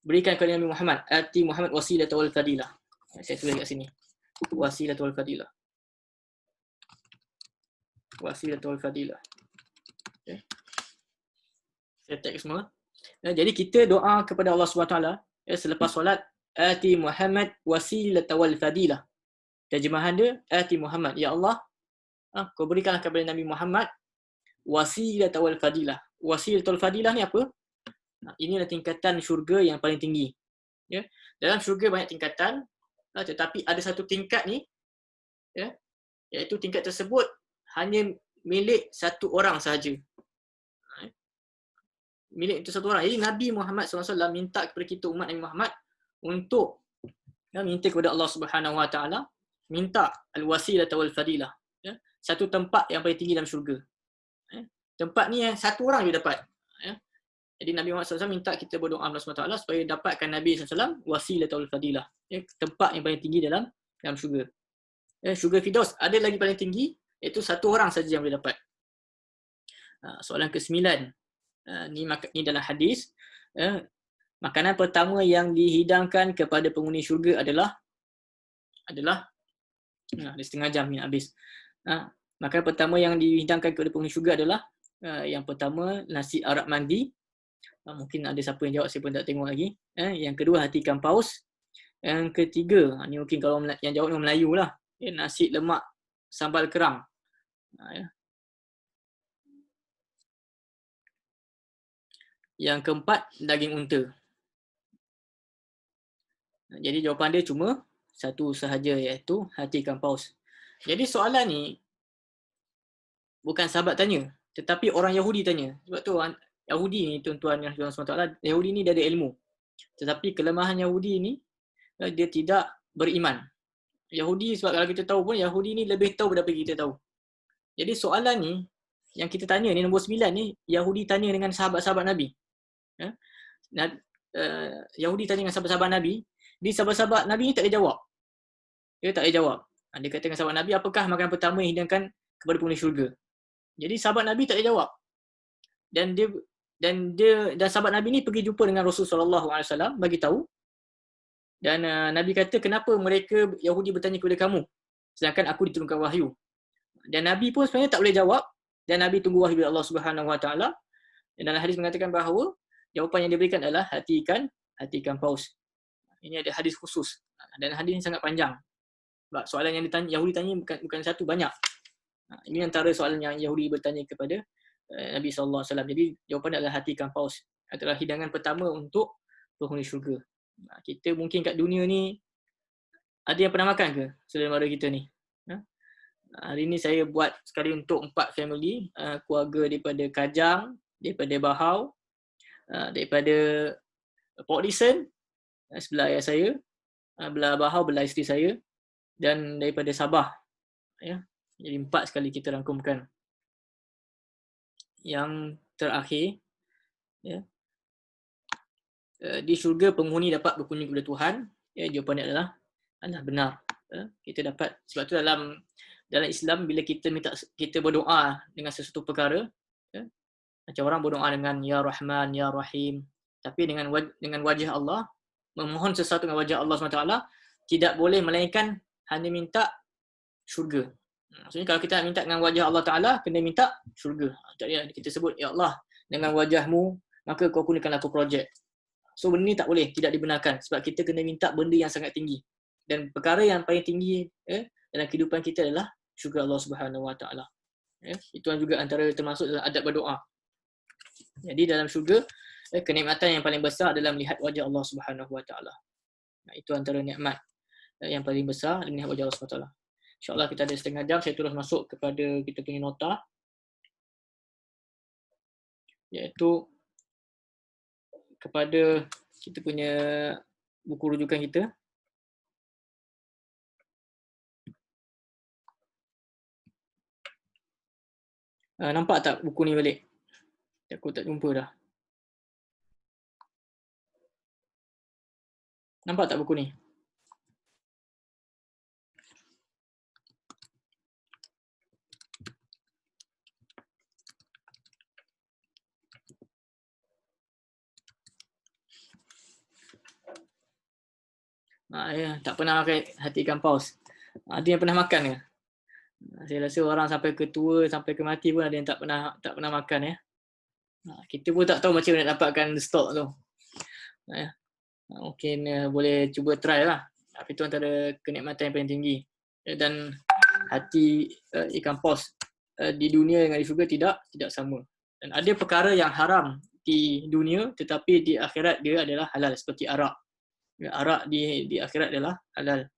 Berikan kepada Nabi Muhammad ati Muhammad wasilatul wal fadilah. Saya tulis kat sini. Wasilatul wal fadilah. Wasilatul wal fadilah. Saya tag semua. Jadi kita doa kepada Allah SWT selepas solat ati Muhammad wasilatul wal fadilah. Terjemahan dia ati Muhammad, ya Allah, kau berikanlah kepada Nabi Muhammad wasilatul wal fadilah. Wasilatul fadilah ni apa? Ini adalah tingkatan syurga yang paling tinggi. Dalam syurga banyak tingkatan, tetapi ada satu tingkat ni, iaitu tingkat tersebut hanya milik satu orang sahaja. Milik itu satu orang. Jadi Nabi Muhammad SAW minta kepada kita umat Nabi Muhammad untuk minta kepada Allah Subhanahu Wa Taala, minta al-wasilah wal fadilah. Satu tempat yang paling tinggi dalam syurga. Tempat ni yang satu orang je dapat. Jadi Nabi Muhammad SAW minta kita berdoa Allah SWT supaya dapatkan Nabi SAW wasilah wal fadilah. Tempat yang paling tinggi dalam syurga. Syurga Firdaus ada lagi paling tinggi, iaitu satu orang saja yang boleh dapat. Soalan ke-9. Ni dalam hadis. Makanan pertama yang dihidangkan kepada penghuni syurga adalah ada setengah jam ni habis. Makanan pertama yang dihidangkan kepada penghuni syurga adalah yang pertama nasi arak mandi. Mungkin ada siapa yang jawab, saya pun tak tengok lagi. Yang kedua hati ikan paus. Yang ketiga, ni mungkin kalau yang jawab ni Melayu lah, nasi lemak sambal kerang. Yang keempat, daging unta. Jadi jawapan dia cuma satu sahaja, iaitu hati ikan paus. Jadi soalan ni bukan sahabat tanya, tetapi orang Yahudi tanya. Sebab tu Yahudi ni, tuan-tuan yang SWT, Yahudi ni dia ada ilmu. Tetapi kelemahan Yahudi ni, dia tidak beriman. Yahudi, sebab kalau kita tahu pun, Yahudi ni lebih tahu daripada kita tahu. Jadi soalan ni, yang kita tanya ni, nombor 9 ni, Yahudi tanya dengan sahabat-sahabat Nabi. Yahudi tanya dengan sahabat-sahabat Nabi, di sahabat-sahabat Nabi ni tak boleh jawab. Dia tak boleh jawab. Dia kata dengan sahabat Nabi, apakah makanan pertama yang dihidangkan kepada penghuni syurga? Jadi sahabat Nabi tak boleh jawab. Dan sahabat Nabi ni pergi jumpa dengan Rasulullah SAW, bagi tahu. Dan Nabi kata, kenapa mereka Yahudi bertanya kepada kamu, sedangkan aku diturunkan wahyu? Dan Nabi pun sebenarnya tak boleh jawab. Dan Nabi tunggu wahyu dari Allah Subhanahu Wa Taala. Dan dalam hadis mengatakan bahawa jawapan yang diberikan adalah hati ikan paus. Ini ada hadis khusus. Dan hadis ini sangat panjang. Sebab soalan yang Yahudi tanya bukan satu, banyak. Ini antara soalan yang Yahudi bertanya kepada Nabi SAW. Jadi jawapan adalah hati ikan paus. Adalah hidangan pertama untuk penghuni syurga. Kita mungkin kat dunia ni, ada yang pernah makan ke saudara-mara kita ni? Hari ni saya buat sekali untuk 4 family, keluarga daripada Kajang, daripada Bahau, daripada Port Dickson, sebelah ayah saya, belah Bahau, belah isteri saya, dan daripada Sabah. Jadi 4 sekali kita rangkumkan. Yang terakhir, di syurga penghuni dapat berkunjung kepada Tuhan. Jawapannya adalah benar. kita dapat. Sebab tu dalam Islam bila kita berdoa dengan sesuatu perkara, macam orang berdoa dengan Ya Rahman, Ya Rahim, tapi dengan wajah Allah, memohon sesuatu dengan wajah Allah SWT, tidak boleh melainkan hanya minta syurga. Maksudnya kalau kita minta dengan wajah Allah Ta'ala, kena minta syurga. Jadi kita sebut, Ya Allah, dengan wajahmu, maka kau gunakan aku projek. So benda ni tak boleh, tidak dibenarkan. Sebab kita kena minta benda yang sangat tinggi. Dan perkara yang paling tinggi dalam kehidupan kita adalah syurga Allah Subhanahu Wa Ta'ala. Itu juga antara termasuk dalam adab berdoa. Jadi dalam syurga, kenikmatan yang paling besar adalah melihat wajah Allah Subhanahu Wa Ta'ala. Itu antara nikmat yang paling besar, melihat wajah Allah Subhanahu Wa Ta'ala. InsyaAllah kita ada setengah jam, saya terus masuk kepada kita punya nota. Iaitu kepada kita punya buku rujukan kita. Nampak tak buku ni balik? Aku tak jumpa dah. Nampak tak buku ni? Tak pernah pakai hati ikan paus. Ada yang pernah makan ke? Saya rasa orang sampai ke tua, sampai ke mati pun ada yang tak pernah makan ya. Kita pun tak tahu macam mana nak dapatkan stok tu. Mungkin boleh cuba try lah. Tapi itu antara kenikmatan yang paling tinggi. Dan hati ikan paus di dunia dengan di syurga tidak sama. Dan ada perkara yang haram di dunia tetapi di akhirat dia adalah halal, seperti arak. Arak di akhirat adalah halal.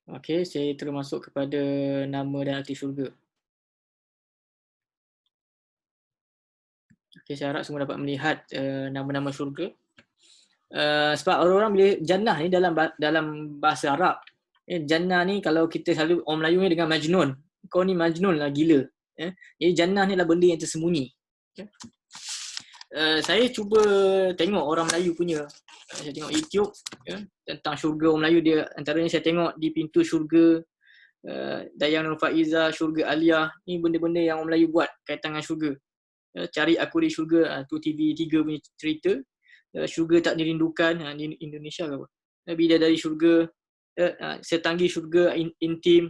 Okey, saya terus masuk kepada nama dan arti syurga. Okey, saya harap semua dapat melihat nama-nama syurga. Sebab orang-orang bila jannah ni dalam bahasa Arab, jannah ni kalau kita selalu orang Melayu ni dengan majnun. Kau ni majnun lah, gila. Jadi jannah ni adalah benda yang tersembunyi. Saya cuba tengok orang Melayu punya. Saya tengok YouTube tentang syurga orang Melayu. Dia antaranya saya tengok di pintu syurga Dayang Nur Faiza, syurga Aliyah. Ni benda-benda yang orang Melayu buat kaitan dengan syurga. Cari aku di syurga, tu TV3 punya cerita. Syurga tak dirindukan, di Indonesia ke apa. Bidadari syurga, setanggi syurga intim,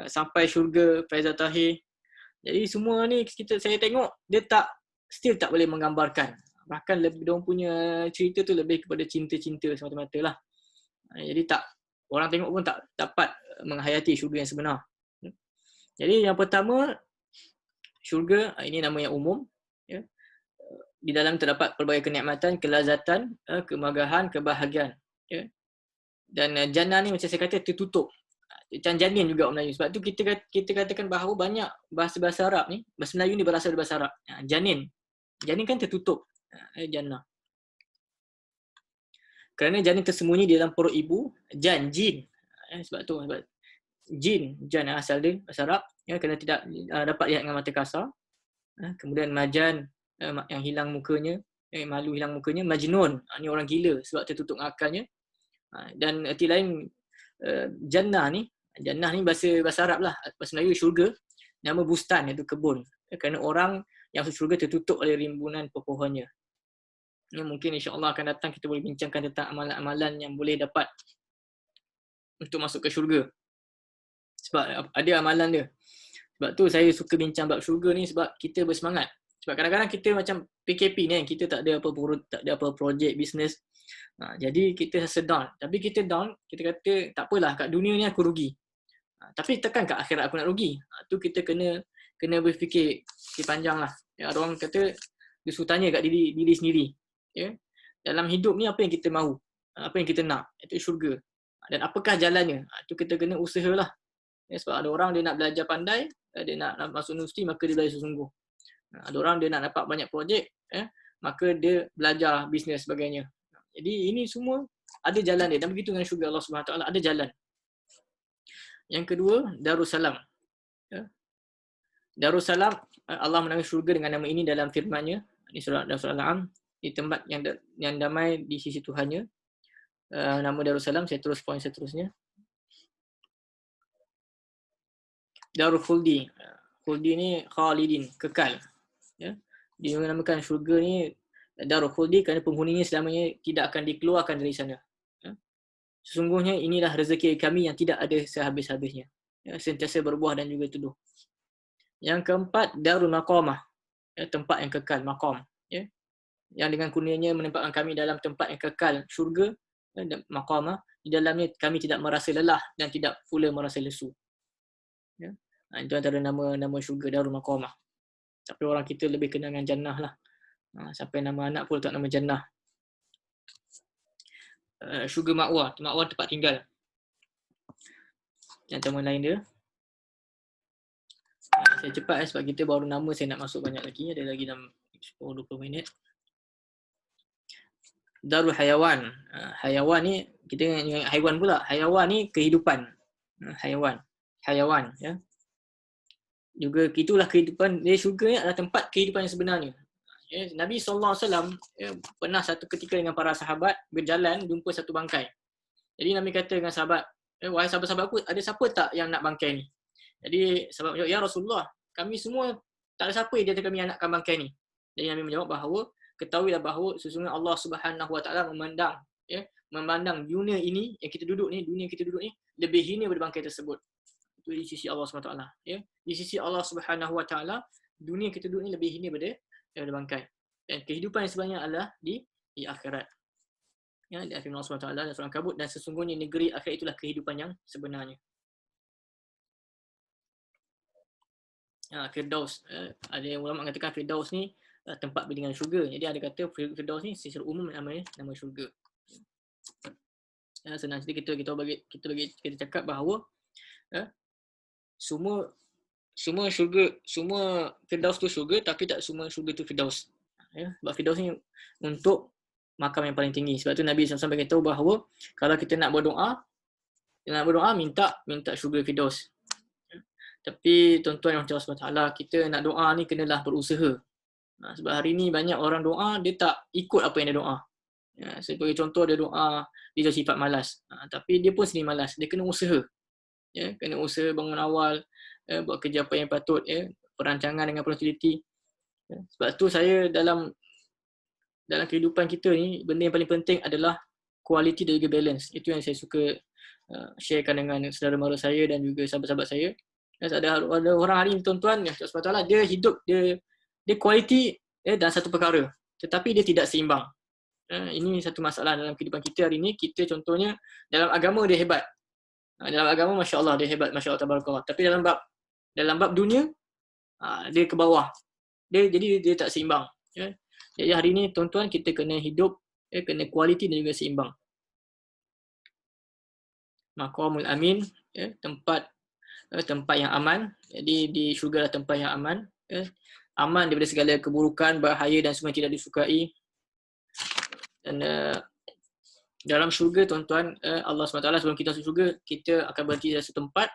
sampai syurga Faizal Tahir. Jadi semua ni saya tengok dia still tak boleh menggambarkan. Bahkan diorang punya cerita tu lebih kepada cinta-cinta semata-mata lah. Jadi orang tengok pun tak dapat menghayati syurga yang sebenar. Jadi yang pertama, syurga ini nama yang umum. Di dalam terdapat pelbagai kenikmatan, kelazatan, kemegahan, kebahagiaan. Dan jannah ni macam saya kata tertutup. Macam janin juga orang Melayu. Sebab tu kita katakan bahawa banyak bahasa-bahasa Arab ni, bahasa Melayu ni berasal dari bahasa Arab. Janin kan tertutup. Jannah. Kerana janin tersembunyi di dalam perut ibu, jin. Sebab jin asal dia bahasa Arab, kerana tidak dapat lihat dengan mata kasar. Kemudian majan yang hilang mukanya, malu hilang mukanya. Majnun, ni orang gila sebab tertutup akalnya. Dan erti lain jannah ni bahasa Arab lah, bahasa Melayu syurga, nama bustan, iaitu kebun. Kerana orang yang masuk syurga tertutup oleh rimbunan pepohonnya. Mungkin insya-Allah akan datang kita boleh bincangkan tentang amalan-amalan yang boleh dapat untuk masuk ke syurga. Sebab ada amalan dia. Sebab tu saya suka bincang bab syurga ni, sebab kita bersemangat. Sebab kadang-kadang kita macam PKP ni, kita tak ada apa projek bisnes. Jadi kita rasa down. Tapi kita down, kita kata tak apalah, kat dunia ni aku rugi. Tapi tekan kat akhirat aku nak rugi. Tu kita kena berfikir panjang lah. Ada orang kata dia suruh tanya kat diri sendiri. Dalam hidup ni apa yang kita mahu? Apa yang kita nak? Itu syurga. Dan apakah jalannya? Tu kita kena usahalah. Sebab ada orang dia nak belajar pandai, dia nak masuk universiti, maka dia belajar sungguh. Ada orang dia nak dapat banyak projek, maka dia belajar bisnes sebagainya. Jadi ini semua ada jalan dia. Dan begitu dengan syurga Allah SWT, ada jalan. Yang kedua, Darussalam. Darussalam, Allah menamai syurga dengan nama ini dalam firman-Nya di surah Al-An'am, di tempat yang damai di sisi Tuhannya. Nama Darussalam, saya terus poin seterusnya. Darul Khuldi. Khuldi ni khalidin, kekal. Ya. Dinamakan syurga ni Darul Khuldi kerana penghuninya selamanya tidak akan dikeluarkan dari sana. Ya. Sesungguhnya inilah rezeki kami yang tidak ada sehabis-habisnya. Ya, sentiasa berbuah dan juga teduh. Yang keempat, Darul Maqamah. Ya, tempat yang kekal, maqam. Ya. Yang dengan kurnianya menempatkan kami dalam tempat yang kekal, syurga, ya, maqamah. Di dalamnya kami tidak merasa lelah dan tidak pula merasa lesu. Ya. Itu antara nama syurga, Darul Maqamah. Tapi orang kita lebih kenal dengan Jannah lah. Sampai nama anak pun letak nama Jannah. Syurga Ma'wa, Ma'wa tempat tinggal. Yang tema lain dia. Saya cepat sebab kita baru nama, saya nak masuk banyak lagi. Ada lagi dalam 10-20 minit. Darul Hayawan. Hayawan ni, kita ingat haiwan pula. Hayawan ni kehidupan. Hayawan. Ya. Juga itulah kehidupan. Dia syurga ni adalah tempat kehidupan yang sebenarnya. Ya, Nabi SAW pernah satu ketika dengan para sahabat berjalan, jumpa satu bangkai. Jadi Nabi kata dengan sahabat, wahai sahabat-sahabatku, ada siapa tak yang nak bangkai ni? Jadi sahabat menjawab, ya Rasulullah, kami semua tak ada siapa di antara kami yang nakkan bangkai ni. Jadi Nabi menjawab bahawa, ketahuilah bahawa sesungguhnya Allah Subhanahu Wa Taala memandang dunia ini yang kita duduk ni, lebih hina daripada bangkai tersebut. Itu di sisi Allah Subhanahu Wa Taala. Ya, di sisi Allah Subhanahu Wa Taala, dunia kita duduk ni lebih hina daripada bangkai. Dan kehidupan yang sebenarnya adalah di akhirat. Ya, di firman Allah SWT dalam surah Al-Ankabut, dan sesungguhnya negeri akhirat itulah kehidupan yang sebenarnya. Firdaus. Ada yang ulama mengatakan Firdaus ni tempat bilangan syurga. Jadi ada kata Firdaus ni secara umum nama syurga. Senang cerita kita cakap bahawa semua syurga, semua Firdaus tu syurga, tapi tak semua syurga tu Firdaus. Ya, sebab Firdaus ni untuk makam yang paling tinggi. Sebab tu Nabi SAW beritahu bahawa kalau kita nak berdoa, minta syurga Firdaus. Tapi tuan-tuan yang Allah SWT, kita nak doa ni kenalah berusaha. Sebab hari ni banyak orang doa, dia tak ikut apa yang dia doa. Sebagai contoh, dia doa, dia sifat malas. Tapi dia pun sendiri malas, dia kena usaha. Ya, kena usaha bangun awal, buat kerja apa yang patut, perancangan dengan penuh teliti. Sebab tu saya dalam kehidupan kita ni, benda yang paling penting adalah quality dan juga balance. Itu yang saya suka sharekan dengan saudara mara saya dan juga sahabat-sahabat saya. Ada orang hari ni tuan-tuan, dia hidup, dia quality dalam satu perkara, tetapi dia tidak seimbang. Ini satu masalah dalam kehidupan kita hari ni. Kita contohnya dalam agama dia hebat. Dalam agama Masya Allah dia hebat, Masya Allah Tabarakallah. Tapi dalam bab dunia, dia ke bawah. Jadi dia tak seimbang. Jadi hari ni tuan-tuan, kita kena hidup, kena kualiti dan juga seimbang. Maqamul Amin, tempat yang aman. Jadi di syurga adalah tempat yang aman. Aman daripada segala keburukan, bahaya dan semua yang tidak disukai. Dan dalam syurga tuan-tuan, Allah SWT sebelum kita masuk syurga, kita akan berhenti di satu tempat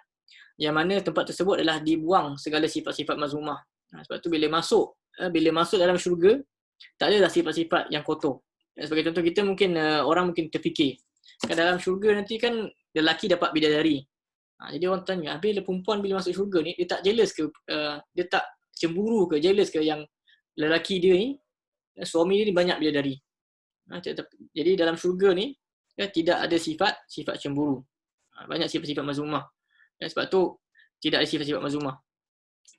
yang mana tempat tersebut adalah dibuang segala sifat-sifat mazmumah. Sebab tu bila masuk dalam syurga, tak adalah sifat-sifat yang kotor. Sebagai contoh, kita mungkin orang mungkin terfikir, kan dalam syurga nanti kan lelaki dapat bidadari. Jadi orang tanya, bila perempuan bila masuk syurga ni, dia tak jealous ke, dia tak cemburu ke, jealous ke yang lelaki dia ni, suami dia ni banyak bidadari. Jadi dalam syurga ni tidak ada sifat cemburu. Banyak sifat-sifat mazmumah. Sebab tu tidak ada sifat-sifat mazmumah.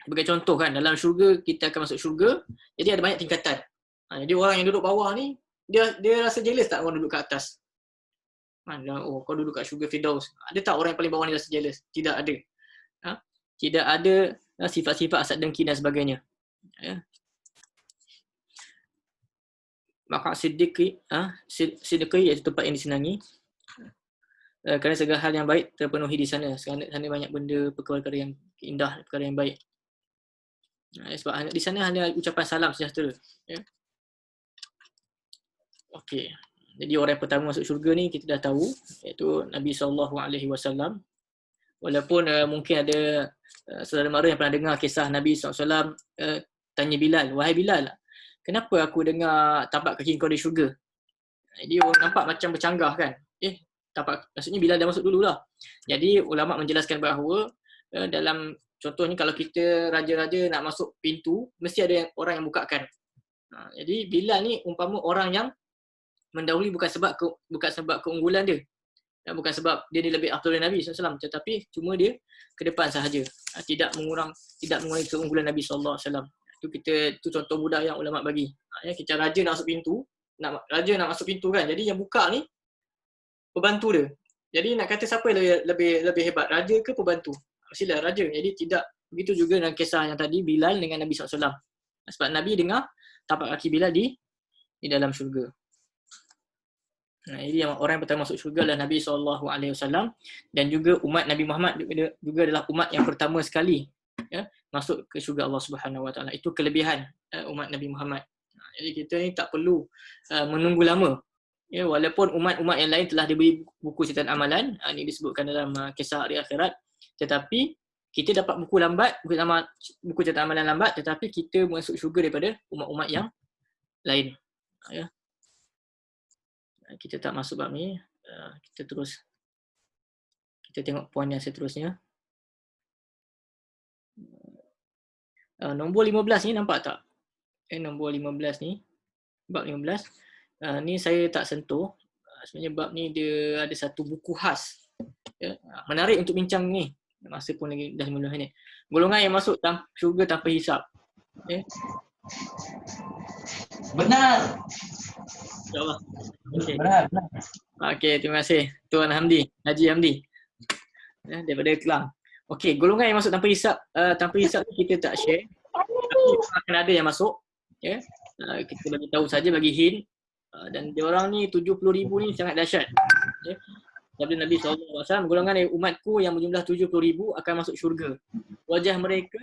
Sebagai contoh kan, dalam syurga kita akan masuk syurga, jadi ada banyak tingkatan. Jadi orang yang duduk bawah ni, dia rasa jealous tak orang duduk kat atas? Oh, kau duduk kat syurga Firdaus. Ada tak orang yang paling bawah ni rasa jealous? Tidak ada. Tidak ada sifat-sifat hasad dengki dan sebagainya. Maka siddiqi iaitu tempat yang disenangi. Kerana segala hal yang baik terpenuhi di sana. Sana banyak benda, perkara-perkara yang indah, perkara yang baik. Sebab di sana hanya ucapan salam sejahtera. Okey. Jadi orang yang pertama masuk syurga ni kita dah tahu, iaitu Nabi SAW. Walaupun mungkin ada saudara mara yang pernah dengar kisah Nabi SAW tanya Bilal, wahai Bilal, kenapa aku dengar tapak kaki kau di syurga? Dia nampak macam bercanggah kan. Maksudnya Bilal dah masuk dululah. Jadi ulama menjelaskan bahawa dalam contohnya kalau kita raja-raja nak masuk pintu, mesti ada orang yang bukakan. Jadi Bilal ni umpama orang yang mendahului bukan sebab keunggulan dia. Bukan sebab dia ni lebih afdal dari Nabi SAW, tetapi cuma dia ke depan sahaja. Tidak mengurangi keunggulan Nabi SAW. Itu contoh mudah yang ulama bagi. Kita raja nak masuk pintu, kan. Jadi yang buka ni pembantu dia. Jadi nak kata siapa yang lebih hebat, raja ke pembantu? Mestilah raja. Jadi tidak begitu juga dengan kisah yang tadi Bilal dengan Nabi SAW. Sebab Nabi dengar tapak kaki Bilal di dalam syurga. Jadi orang yang pertama masuk syurga adalah Nabi SAW, dan juga umat Nabi Muhammad juga adalah umat yang pertama sekali masuk ke syurga Allah Subhanahu Wa Taala. Itu kelebihan umat Nabi Muhammad. Jadi kita ni tak perlu menunggu lama. Walaupun umat-umat yang lain telah diberi buku catatan amalan, ini disebutkan dalam kisah hari akhirat, tetapi kita dapat buku catatan amalan lambat, tetapi kita masuk syurga daripada umat-umat yang lain. Kita tak masuk bab ni, kita tengok poin yang seterusnya. Nombor 15 ni nampak tak? Nombor 15 ni, bab 15, ni saya tak sentuh. Sebenarnya bab ni dia ada satu buku khas. Menarik untuk bincang ni. Masa pun lagi dah 15 minit. Golongan yang masuk syurga tanpa hisap. Benar. InsyaAllah. Okay. Benar. Okey, terima kasih Tuan Hamdi, Haji Hamdi. Daripada Kelang. Okey, golongan yang masuk tanpa hisap ni kita tak share. Tapi akan ada yang masuk. Kita bagi tahu saja, bagi hint. Dan dia orang ni 70,000 ni sangat dahsyat. Sabda Nabi SAW, golongan dari umatku yang berjumlah 70,000 akan masuk syurga. Wajah mereka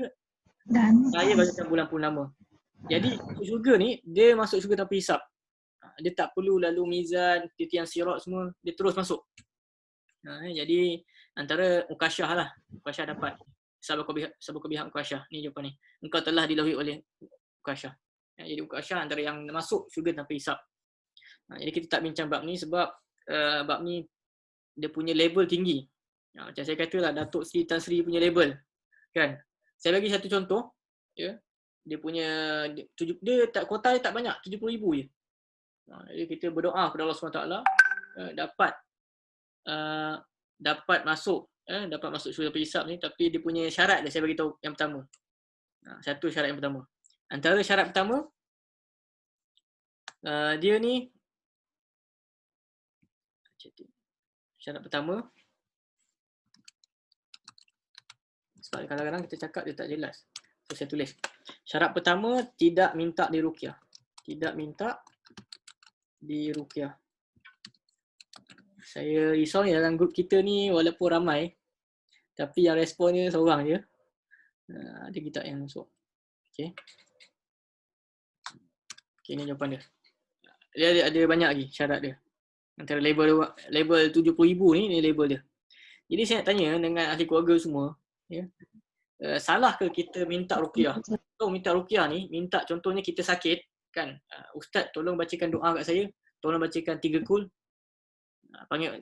saya bacakan bulan purnama. Jadi syurga ni, dia masuk syurga tanpa hisap. Dia tak perlu lalu mizan, titian sirat semua, dia terus masuk. Jadi antara Ukasyah lah. Ukasyah dapat. Sabar kebihan Ukasyah. Ni jawapan ni. Engkau telah dilauhi oleh Ukasyah. Jadi Ukasyah antara yang masuk syurga tanpa hisap. Jadi kita tak bincang bab ni sebab bab ni dia punya level tinggi. Macam saya katalah, Datuk Sri Tan Sri punya level. Kan? Saya bagi satu contoh. Dia punya, dia tak, kuota dia tak banyak, 70,000 je. Jadi kita berdoa kepada Allah SWT dapat masuk syurga tanpa hisap ni, tapi dia punya syarat dia saya bagi tahu yang pertama. Satu syarat yang pertama. Antara syarat pertama, dia ni syarat pertama, sebab kadang-kadang kita cakap dia tak jelas. So saya tulis. Syarat pertama, tidak minta diruqyah. Tidak minta diruqyah. Saya risau ni dalam grup kita ni walaupun ramai, tapi yang responnya seorang je. Ada kita yang masuk. Okey. Okey, ni jawapan dia. Dia ada banyak lagi syarat dia. Antara label 70,000 ni label dia. Jadi saya nak tanya dengan ahli keluarga semua, salah ke kita minta ruqyah? So minta ruqyah ni, minta contohnya kita sakit kan, ustaz tolong bacakan doa kat saya, tolong bacakan 3 kul.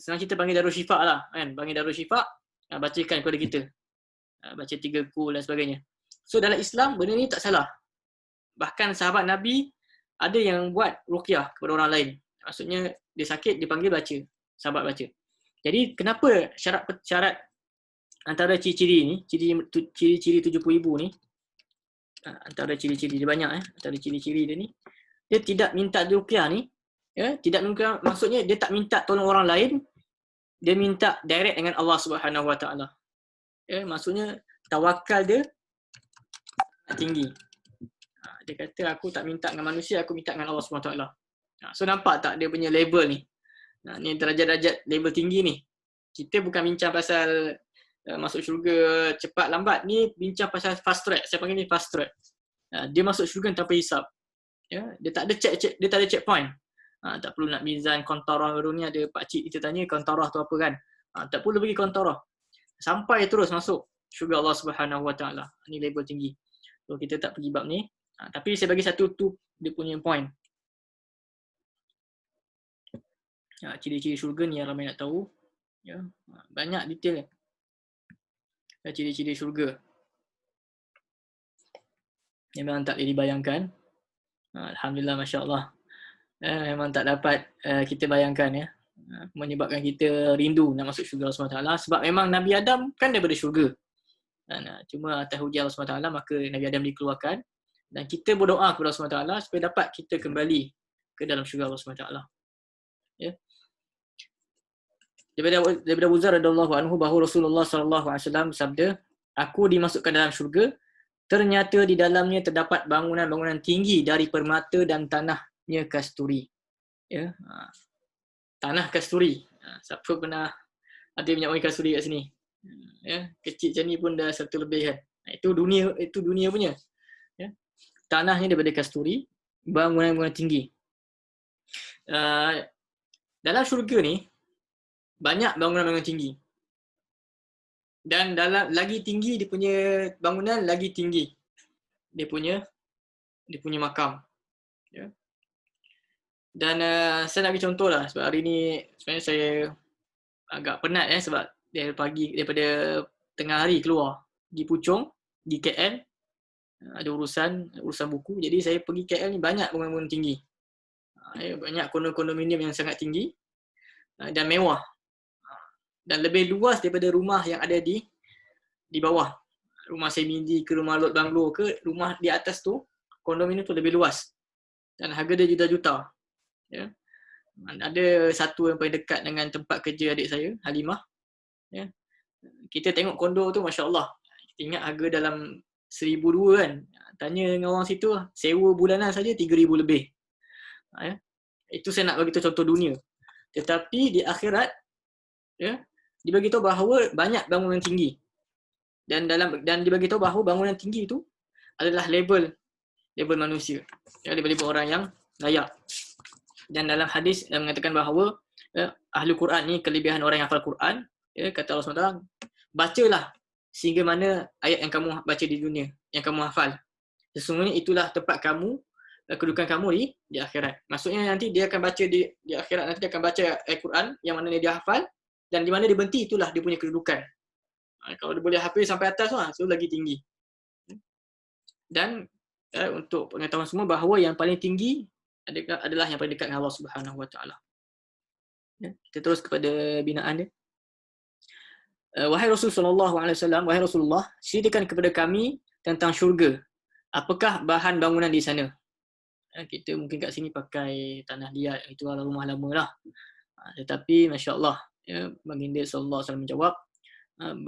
Senang kita panggil Darul Syifa lah kan, panggil Darul Syifa, bacakan kepada kita. Baca 3 kul dan sebagainya. So dalam Islam benda ni tak salah. Bahkan sahabat Nabi ada yang buat ruqyah kepada orang lain. Maksudnya dia sakit, dia panggil baca, sahabat baca. Jadi kenapa syarat antara ciri-ciri ni, ciri-ciri 70,000 ni, antara ciri-ciri dia banyak antara ciri-ciri dia ni, dia tidak minta ruqyah ni, tidak minta, maksudnya dia tak minta tolong orang lain, dia minta direct dengan Allah Subhanahu Wa Taala. Maksudnya tawakal dia tinggi. Dia kata aku tak minta dengan manusia, aku minta dengan Allah Subhanahu Wa Taala. So nampak tak dia punya level ni? Ni derajat-derajat level tinggi ni. Kita bukan bincang pasal masuk syurga cepat lambat, ni bincang pasal fast track. Saya panggil ni fast track. Dia masuk syurga tanpa hisap. Dia tak ada checkpoint. Tak perlu nak mizan kontarah. Baru ni ada pak cik kita tanya kontarah tu apa kan. Tak perlu bagi kontarah. sampai terus masuk syurga Allah Subhanahu Wa Taala. Ini level tinggi. So kita tak pergi bab ni. Tapi saya bagi satu tu dia punya point. Ciri-ciri syurga ni yang ramai nak tahu. Ya, banyak detail. Ciri-ciri syurga. Yang memang tak boleh dibayangkan. Alhamdulillah, Masya Allah. Memang tak dapat kita bayangkan ya. Menyebabkan kita rindu nak masuk syurga Allah SWT. Sebab memang Nabi Adam kan daripada syurga. Cuma atas ujian Allah SWT maka Nabi Adam dikeluarkan. Dan kita berdoa kepada Allah SWT supaya dapat kita kembali ke dalam syurga Allah SWT. Ya. Daripada Abu Dzar radhiyallahu anhu bahawa Rasulullah sallallahu alaihi wasallam bersabda, aku dimasukkan dalam syurga, ternyata di dalamnya terdapat bangunan-bangunan tinggi dari permata dan tanahnya kasturi. Ya. Tanah kasturi. Siapa pernah ada minyak wangi kasturi kat sini? Ya, kecil macam ni pun dah satu lebih kan. Itu dunia punya. Ya. Tanahnya daripada kasturi, bangunan-bangunan tinggi. Dalam syurga ni banyak bangunan-bangunan tinggi. Dan dalam lagi tinggi dia punya bangunan, lagi tinggi dia punya makam. Ya. Dan saya nak bagi contoh lah sebab hari ni sebenarnya saya agak penat sebab daripada tengah hari keluar di Puchong, di KL ada urusan buku. Jadi saya pergi KL ni banyak bangunan-bangunan tinggi. Banyak kondominium yang sangat tinggi dan mewah. Dan lebih luas daripada rumah yang ada di bawah. Rumah semi ke rumah lot banglo ke rumah di atas tu, kondominium tu lebih luas. Dan harga dia juta-juta. Ya. Ada satu yang paling dekat dengan tempat kerja adik saya, Halimah. Ya. Kita tengok kondo tu, Masya Allah. Kita ingat harga dalam 1,200 kan. Tanya dengan orang situ, sewa bulanan saja 3,000 lebih. Ya. Itu saya nak bagi tu contoh dunia. Tetapi di akhirat, ya, dibagi tahu bahawa banyak bangunan tinggi. Dan dibagi tahu bahawa bangunan tinggi itu adalah level manusia. Ya, level orang yang layak. Dan dalam hadis mengatakan bahawa ahli Quran ni kelebihan orang yang hafal Quran. Ya, kata Allah SWT, bacalah sehingga mana ayat yang kamu baca di dunia, yang kamu hafal. Sesungguhnya itulah tempat kamu, kedudukan kamu di akhirat. Maksudnya nanti dia akan baca di akhirat, nanti dia akan baca ayat Quran yang mana dia hafal. Dan di mana dia berhenti, itulah dia punya kedudukan. Kalau dia boleh hafiz sampai atas, so lagi tinggi. Dan untuk pengetahuan semua bahawa yang paling tinggi adalah yang paling dekat dengan Allah Subhanahu Wa Taala. Kita terus kepada binaan dia. Wahai Rasulullah SAW, wahai Rasulullah, ceritakan kepada kami tentang syurga. Apakah bahan bangunan di sana? Kita mungkin kat sini pakai tanah liat, itu adalah rumah lama lah. Tetapi Masya Allah, ya, baginda sallallahu alaihi wasallam menjawab,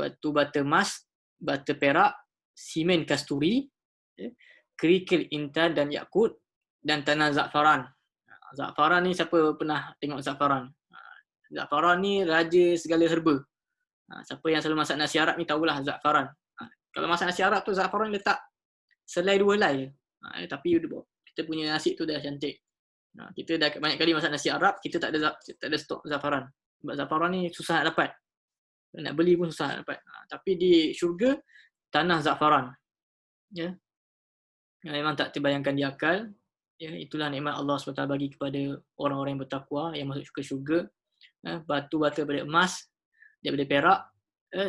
batu bata emas, bata perak, simen kasturi, ya, kerikil intan dan yakut, dan tanah za'faran. Za'faran ni siapa pernah tengok za'faran? Za'faran ni raja segala herba. Siapa yang selalu masak nasi Arab ni tahulah za'faran. Kalau masak nasi Arab tu za'faran letak selai 2 helai je. Tapi kita punya nasi tu dah cantik. Kita dah banyak kali masak nasi Arab, kita tak ada stok za'faran. Sebab za'faran ni susah nak dapat. Nak beli pun susah nak dapat. Tapi di syurga, tanah za'faran. Ya. Memang tak terbayangkan di akal. Ya, itulah nikmat Allah SWT bagi kepada orang-orang yang bertakwa, yang masuk ke syurga. Batu-batu daripada emas, daripada perak,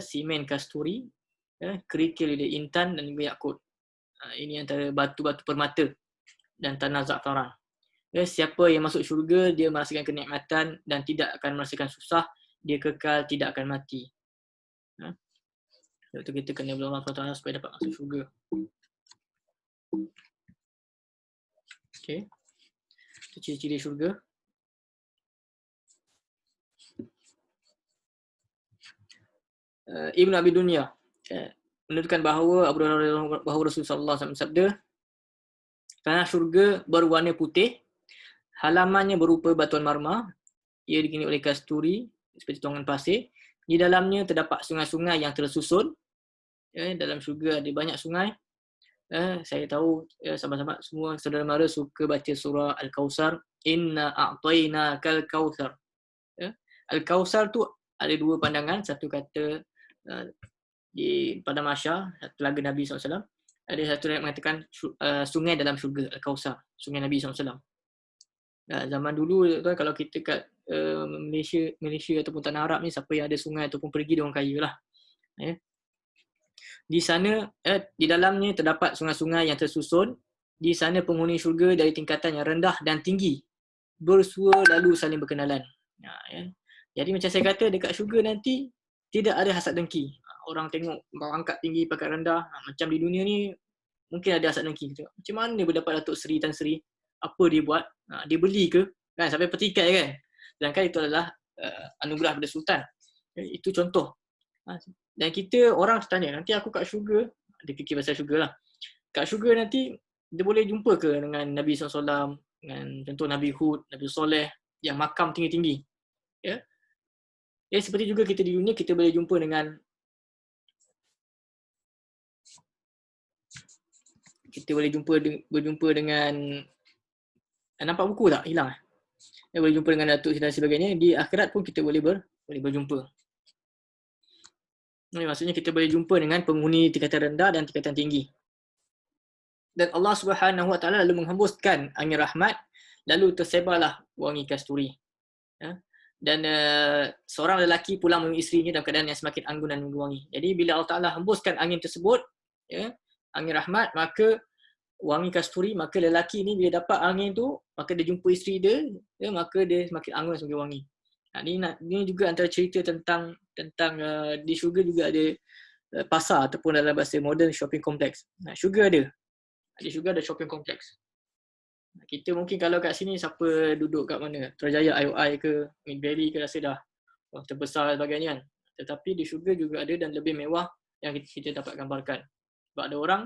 simen kasturi, kerikil dari intan dan juga yakut. Ini antara batu-batu permata dan tanah za'faran. Siapa yang masuk syurga, dia merasakan kenikmatan dan tidak akan merasakan susah, dia kekal, tidak akan mati. Sebab itu kita kena berdoa Allah supaya dapat masuk syurga. Okey. Itu ciri-ciri syurga. Ibn Abi Dunya menunjukkan bahawa Rasulullah SAW sabda, tanah syurga berwarna putih, halamannya berupa batuan marmar, ia dikelilingi oleh kasturi seperti tongan pasir. Di dalamnya terdapat sungai-sungai yang tersusun. Dalam syurga ada banyak sungai. Saya tahu sahabat-sahabat semua saudara mara suka baca surah Al-Kautsar. Inna a'tainakal kautsar. Al-Kautsar tu ada dua pandangan. Satu kata di pada Mahsyar, telaga Nabi SAW, ada satu ayat mengatakan sungai dalam syurga, Al-Kausar, sungai Nabi SAW. Zaman dulu tu kalau kita kat Malaysia ataupun tanah Arab ni, siapa yang ada sungai ataupun pergi, dia orang kaya lah. Di sana, di dalamnya terdapat sungai-sungai yang tersusun. Di sana penghuni syurga dari tingkatan yang rendah dan tinggi bersua lalu saling berkenalan. Jadi macam saya kata, dekat syurga nanti tidak ada hasad dengki. Orang tengok pangkat tinggi, pangkat rendah. Macam di dunia ni mungkin ada hasad dengki. Macam mana dia berdapat Datuk Seri, Tan Seri? Apa dia buat? Dia beli ke? Kan, sampai petikai kan? Sedangkan itu adalah anugerah daripada Sultan. Itu contoh. Dan kita, orang tanya, nanti aku kat syurga, dia fikir pasal syurga lah. Kat syurga nanti, dia boleh jumpa ke dengan Nabi SAW, dengan contoh Nabi Hud, Nabi Soleh, yang makam tinggi-tinggi. Ya. Seperti juga kita di dunia, kita boleh jumpa dengan berjumpa dengan nampak buku tak? Hilang. Boleh jumpa dengan Datuk dan sebagainya. Di akhirat pun kita boleh berjumpa. Maksudnya kita boleh jumpa dengan penghuni tingkatan rendah dan tingkatan tinggi. Dan Allah Subhanahu Wa Taala lalu menghembuskan angin rahmat, lalu tersebarlah wangi kasturi. Dan seorang lelaki pulang menemui isterinya dalam keadaan yang semakin anggun dan wangi. Jadi bila Allah Taala hembuskan angin tersebut, angin rahmat, maka wangi kasturi, maka lelaki ni bila dapat angin tu, maka dia jumpa isteri dia, maka dia semakin anggun dan semakin wangi. Ini juga antara cerita tentang di syurga juga ada pasar ataupun dalam bahasa moden shopping complex. Syurga ada. Di syurga ada shopping complex. Kita mungkin kalau kat sini siapa duduk kat mana? Putrajaya, IOI ke, Mid Valley ke, rasa dah terbesar dan sebagainya kan. Tetapi di syurga juga ada dan lebih mewah yang kita dapat gambarkan. Sebab ada orang,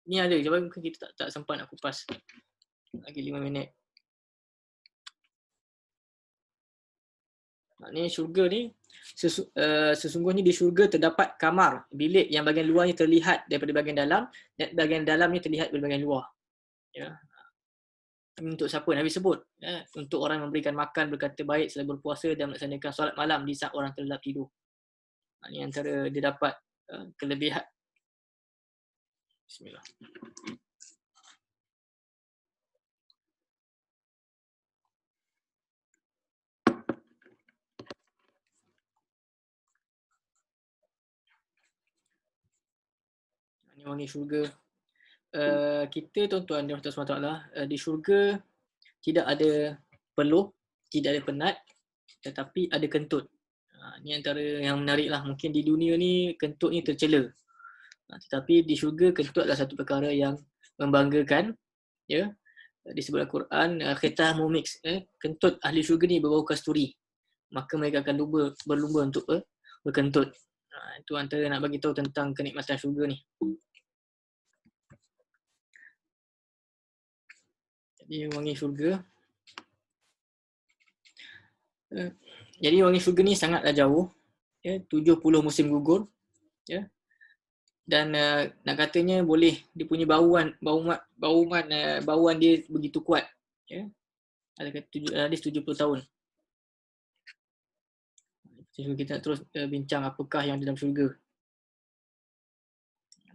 ni ada, sebab mungkin kita tak sempat nak kupas. Lagi 5 minit. Ni syurga ni, sesungguhnya di syurga terdapat kamar, bilik yang bahagian luarnya terlihat daripada bahagian dalam dan bahagian dalamnya terlihat daripada bahagian luar. Untuk siapa? Nabi sebut. Untuk orang yang memberikan makan, berkata baik selagi berpuasa dan melaksanakan solat malam di saat orang terlelap tidur. Ini antara dia dapat kelebihan. Bismillah. Ini wangi syurga. Kita tuan-tuan dan puan-puan di syurga tidak ada peluh, tidak ada penat, tetapi ada kentut. Ini antara yang menarik lah. Mungkin di dunia ni kentut ni tercela. Tetapi di syurga kentut adalah satu perkara yang membanggakan. Disebut Al-Quran, khitamu mix. Kentut ahli syurga ni berbau kasturi. Maka mereka akan berlumba untuk berkentut. Itu antara nak bagi tahu tentang kenikmatan syurga ni. Jadi wangi syurga. Jadi wangi syurga ni sangatlah jauh. 70 musim gugur. Dan nak katanya boleh dia punya bauan dia begitu kuat. Ada kata 70 tahun. Jadi kita terus bincang apakah yang dalam syurga.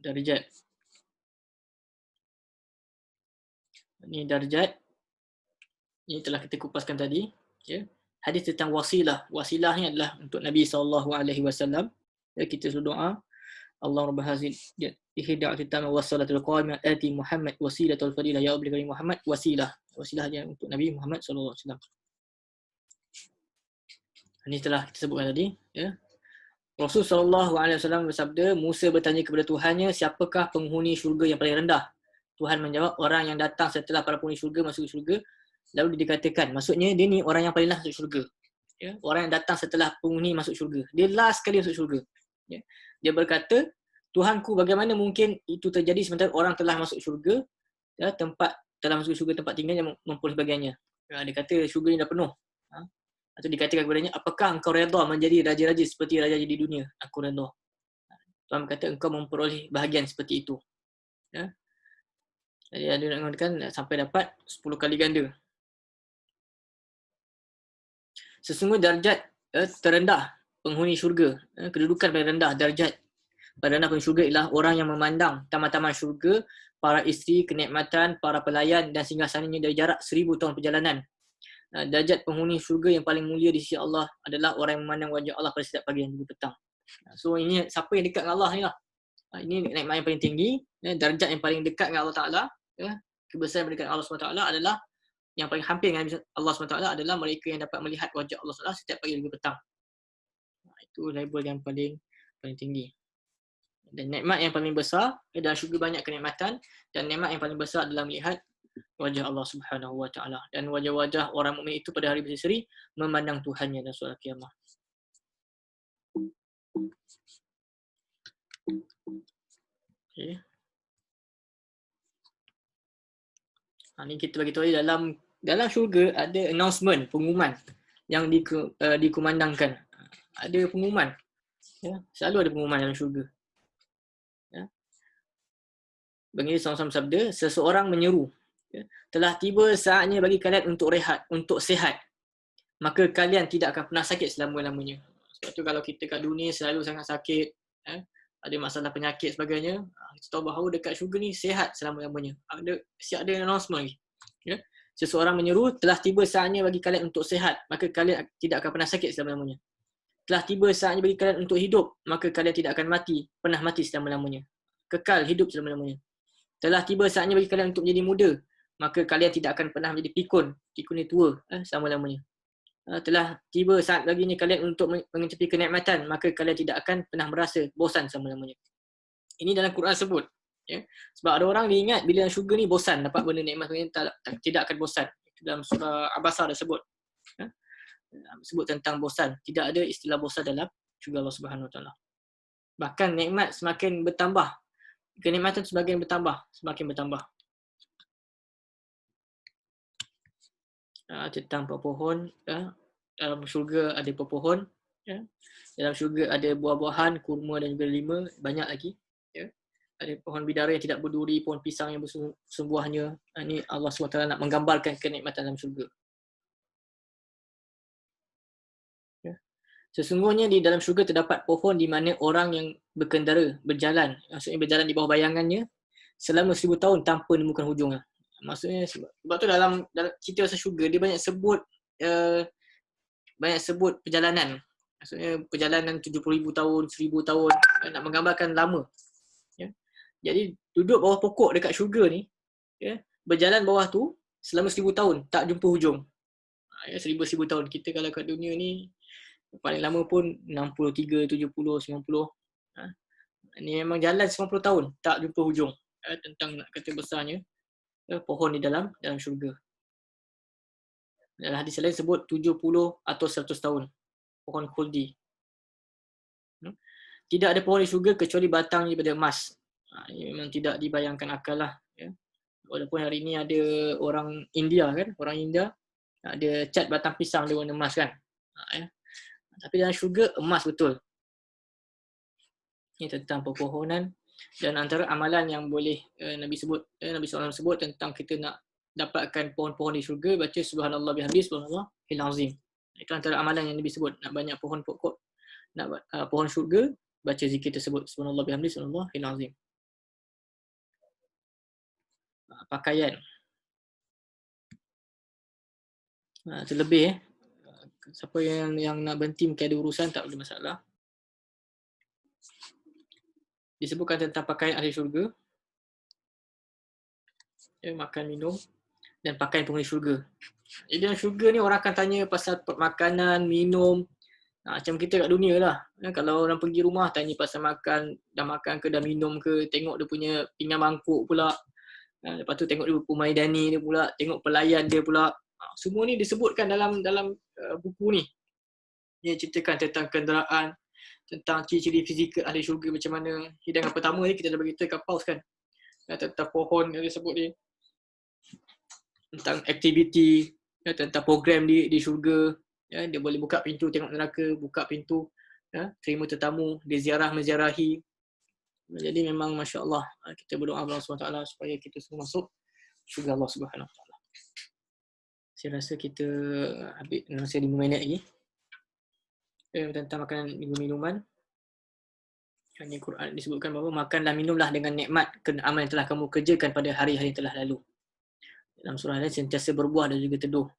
Darjat. Ini darjat. Ini telah kita kupaskan tadi. Hadis tentang wasilah. Wasilah ni adalah untuk Nabi SAW. Kita selalu doa. Allah Rabb hazil ihda' kitama wassalatul qawimah ati Muhammad wasilatul fadilah ya Abdul Karim Muhammad wasilah. Wasilah dia untuk Nabi Muhammad SAW. Ini telah kita sebutkan tadi. Rasulullah SAW bersabda, Musa bertanya kepada Tuhannya, siapakah penghuni syurga yang paling rendah? Tuhan menjawab, orang yang datang setelah para penghuni syurga masuk syurga. Lalu dikatakan, maksudnya dia ni orang yang paling last masuk syurga. Orang yang datang setelah penghuni masuk syurga. Dia last sekali masuk syurga. Dia berkata, Tuhanku, bagaimana mungkin itu terjadi sementara orang telah masuk syurga, telah masuk syurga tempat tinggal yang memperoleh bagiannya. Dia kata syurga ni dah penuh. Atau dikatakan kepadanya, apakah engkau redha menjadi raja-raja seperti raja di dunia? Aku redha. Tuhan berkata, engkau memperoleh bahagian seperti itu. Jadi ada nak mengatakan sampai dapat 10 kali ganda. Sesungguhnya darjat terendah penghuni syurga. Kedudukan paling rendah, darjat paling rendah penghuni syurga ialah orang yang memandang taman-taman syurga, para isteri, kenikmatan, para pelayan dan singgasananya dari jarak 1000 tahun perjalanan. Darjat penghuni syurga yang paling mulia di sisi Allah adalah orang yang memandang wajah Allah pada setiap pagi dan juga petang. So ini siapa yang dekat dengan Allah ni lah. Ini nikmat yang paling tinggi, darjat yang paling dekat dengan Allah Ta'ala, kebesaran yang dekat dengan Allah SWT adalah yang paling hampir dengan Allah SWT adalah mereka yang dapat melihat wajah Allah SWT setiap pagi dan juga petang. Itu label yang paling tinggi. Dan nikmat yang paling besar, dalam syurga banyak kenikmatan, dan nikmat yang paling besar adalah melihat wajah Allah Subhanahu wa taala, dan wajah-wajah orang mukmin itu pada hari berseri memandang Tuhannya dan surat kiamat. Okay. Ini kita bagi tahu dalam syurga ada announcement, pengumuman yang dikumandangkan. Ada pengumuman. Ya, selalu ada pengumuman dalam syurga. Ya. Begini sama-sama sabda, seseorang menyeru, telah tiba saatnya bagi kalian untuk rehat, untuk sihat. Maka kalian tidak akan pernah sakit selama-lamanya. Sebab tu kalau kita kat dunia selalu sangat sakit, ada masalah penyakit sebagainya, kita tahu bahawa dekat syurga ni sihat selama-lamanya. Ada announcement lagi. Ya. Seseorang menyeru, telah tiba saatnya bagi kalian untuk sihat, maka kalian tidak akan pernah sakit selama-lamanya. Telah tiba saatnya bagi kalian untuk hidup, maka kalian tidak akan pernah mati selama-lamanya. Kekal hidup selama-lamanya. Telah tiba saatnya bagi kalian untuk menjadi muda, maka kalian tidak akan pernah menjadi pikun ni tua selama-lamanya. Telah tiba saat baginya kalian untuk mencapai kenikmatan, maka kalian tidak akan pernah merasa bosan selama-lamanya. Ini dalam Quran sebut. Ya. Sebab ada orang dia ingat bila dalam syurga ni bosan, dapat benda nikmat ni tidak akan bosan. Itu dalam surah Abasa ada sebut. Ya. Sebut tentang bosan. Tidak ada istilah bosan dalam syurga Allah Subhanahu Wa Taala. Bahkan nikmat semakin bertambah. Kenikmatan semakin bertambah. Tentang pohon, dalam syurga ada pohon, dalam syurga ada buah-buahan, kurma dan juga delima, banyak lagi. Ada pohon bidara yang tidak berduri, pohon pisang yang bersembuahnya. Ini Allah SWT nak menggambarkan kenikmatan dalam syurga. Sesungguhnya di dalam syurga terdapat pohon di mana orang yang berjalan, maksudnya berjalan di bawah bayangannya selama 1000 tahun tanpa menemukan hujungnya. Maksudnya sebab tu dalam cerita pasal syurga dia banyak sebut perjalanan. Maksudnya perjalanan 70,000 tahun, 1000 tahun, nak menggambarkan lama. Ya. Jadi duduk bawah pokok dekat syurga ni, ya, berjalan bawah tu selama 1000 tahun tak jumpa hujung. 1000 tahun. Kita kalau kat dunia ni paling lama pun 63, 70, 90. Ini memang jalan 90 tahun tak jumpa hujung. Tentang nak kata besarnya pohon di dalam syurga. Dalam hadis lain sebut 70 atau 100 tahun. Pohon khuldi. Tidak ada pohon di syurga kecuali batangnya daripada emas. Ini memang tidak dibayangkan akal lah. Ya. Walaupun hari ini ada orang India kan, ada cat batang pisang dia warna emas kan. Ya. Tapi dalam syurga emas betul. Ini tentang pepohonan. Dan antara amalan yang boleh Nabi SAW sebut tentang kita nak dapatkan pohon-pohon di syurga, baca subhanallah bihamdi subhanallahil azim. Itu antara amalan yang Nabi sebut. Nak banyak pohon pokok, nak pohon syurga, baca zikir tersebut subhanallah bihamdi subhanallahil azim. Pakaian. Terlebih siapa yang nak berhenti mungkin ada urusan, tak ada masalah. Disebutkan tentang pakaian ahli syurga, makan, minum dan pakaian penghuni syurga. Jadi dalam syurga ni orang akan tanya pasal makanan, minum, macam kita kat dunia lah. Kalau orang pergi rumah tanya pasal makan, dah makan ke, dah minum ke, tengok dia punya pinggan mangkuk pula. Lepas tu tengok dia pemaidani dia pula, tengok pelayan dia pula. Semua ni disebutkan dalam buku ni. Dia ceritakan tentang kenderaan, tentang ciri-ciri fizikal ahli syurga macam mana. Hidangan pertama ni kita dah beritahu kat pause kan. Tentang pohon yang dia sebut ni. Tentang aktiviti, tentang program di syurga. Dia boleh buka pintu tengok neraka, buka pintu terima tetamu, dia ziarah menziarahi. Jadi memang Masya Allah, kita berdoa Allah SWT supaya kita semua masuk syurga Allah Subhanahu Wa Taala. Saya rasa kita masih 5 minit lagi. tentang makanan dan minuman. Di Quran disebutkan bahawa makanlah minumlah dengan nikmat kerana amal yang telah kamu kerjakan pada hari-hari yang telah lalu. Dalam surah lain sentiasa berbuah dan juga teduh.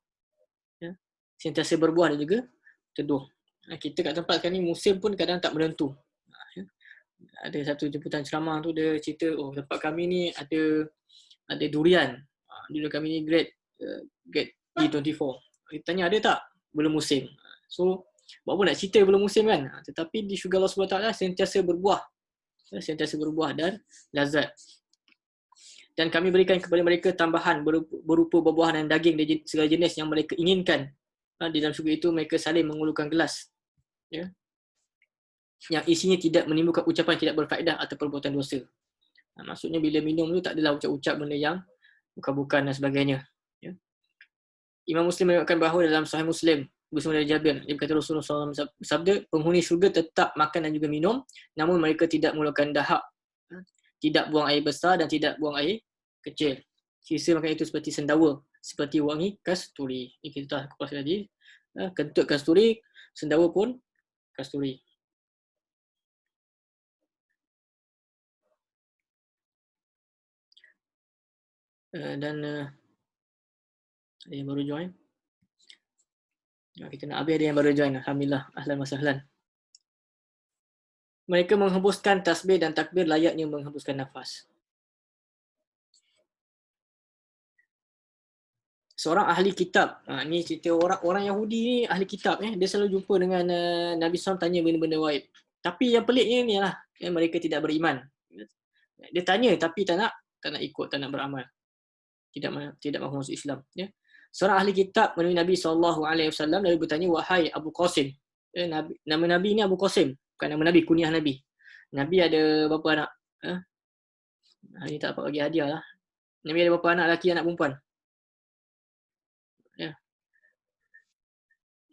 Ya. Sentiasa berbuah dan juga teduh. Kita kat tempat sekarang ni musim pun kadang tak menentu. Ya. Ada satu jemputan ceramah tu dia cerita, oh tempat kami ni ada durian. Durian kami ni grade E24. Kita tanya ada tak? Belum musim. So buat apa nak cerita belum musim kan? Tetapi di syurga Allah SWT sentiasa berbuah. Sentiasa berbuah dan lazat. Dan kami berikan kepada mereka tambahan berupa buah-buahan dan daging dan segala jenis yang mereka inginkan. Di dalam syurga itu mereka saling mengulurkan gelas. Ya. Yang isinya tidak menimbulkan ucapan tidak berfaedah atau perbuatan dosa. Maksudnya bila minum tu tak adalah ucap-ucap benda yang bukan-bukan dan sebagainya. Ya. Imam Muslim meriwayatkan bahawa dalam Sahih Muslim bersama dari Jabir, dia berkata Rasulullah SAW bersabda, penghuni syurga tetap makan dan juga minum, namun mereka tidak mengeluarkan dahak, tidak buang air besar dan tidak buang air kecil. Sisa makan itu seperti sendawa, seperti wangi kasturi. Ini kita dah kupas tadi. Kentut kasturi, sendawa pun kasturi. Dan ada yang baru join. Kita nak habis ada yang baru join. Alhamdulillah. Ahlan wa sahlan. Mereka menghembuskan tasbih dan takbir layaknya menghembuskan nafas. Seorang ahli kitab. Ni cerita orang Yahudi ni ahli kitab. Dia selalu jumpa dengan Nabi SAW tanya benda-benda waib. Tapi yang peliknya ni lah. Mereka tidak beriman. Dia tanya tapi tak nak ikut, tak nak beramal. Tidak mahu masuk Islam. Ya. Seorang ahli kitab menemui Nabi SAW lalu bertanya, wahai Abu Qasim. Nama Nabi ni Abu Qasim. Bukan nama Nabi, kunyah Nabi. Nabi ada berapa anak? Ini tak dapat bagi hadiah lah. Nabi ada berapa anak lelaki, anak perempuan? Ya.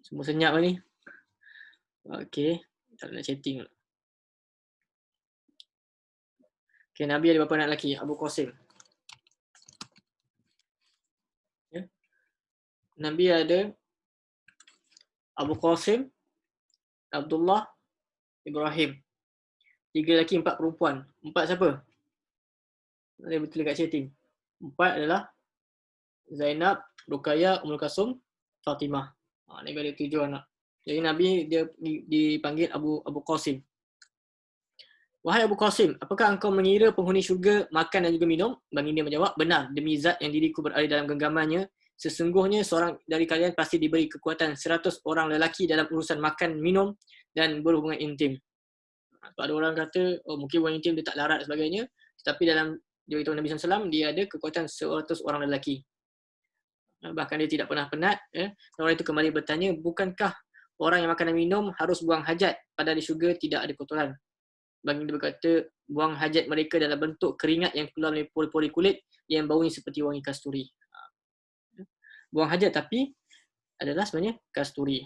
Semua senyap ni. Okey. Tak nak chatting. Okey, Nabi ada berapa anak lelaki? Abu Qasim. Nabi ada Abu Qasim, Abdullah, Ibrahim. 3 lelaki, 4 perempuan. 4 siapa? Ada betul dekat chatting. 4 adalah Zainab, Ruqayyah, Ummul Kasum, Fatimah. Nabi ada 7 anak. Jadi Nabi dia dipanggil Abu Qasim. Wahai Abu Qasim, apakah engkau mengira penghuni syurga makan dan juga minum? Baginda menjawab, benar, demi zat yang diriku berada dalam genggamannya, sesungguhnya seorang dari kalian pasti diberi kekuatan 100 orang lelaki dalam urusan makan, minum dan berhubungan intim. Ada orang kata, mungkin hubungan intim dia tak larat dan sebagainya, tetapi dalam dia beritahu Nabi SAW, dia ada kekuatan 100 orang lelaki. Bahkan dia tidak pernah penat. Orang itu kembali bertanya, bukankah orang yang makan dan minum harus buang hajat, padahal di syurga tidak ada kotoran? Baginda berkata, buang hajat mereka dalam bentuk keringat yang keluar dari pori-pori kulit yang baunya seperti wangi kasturi. Buang hajat tapi adalah sebenarnya kasturi.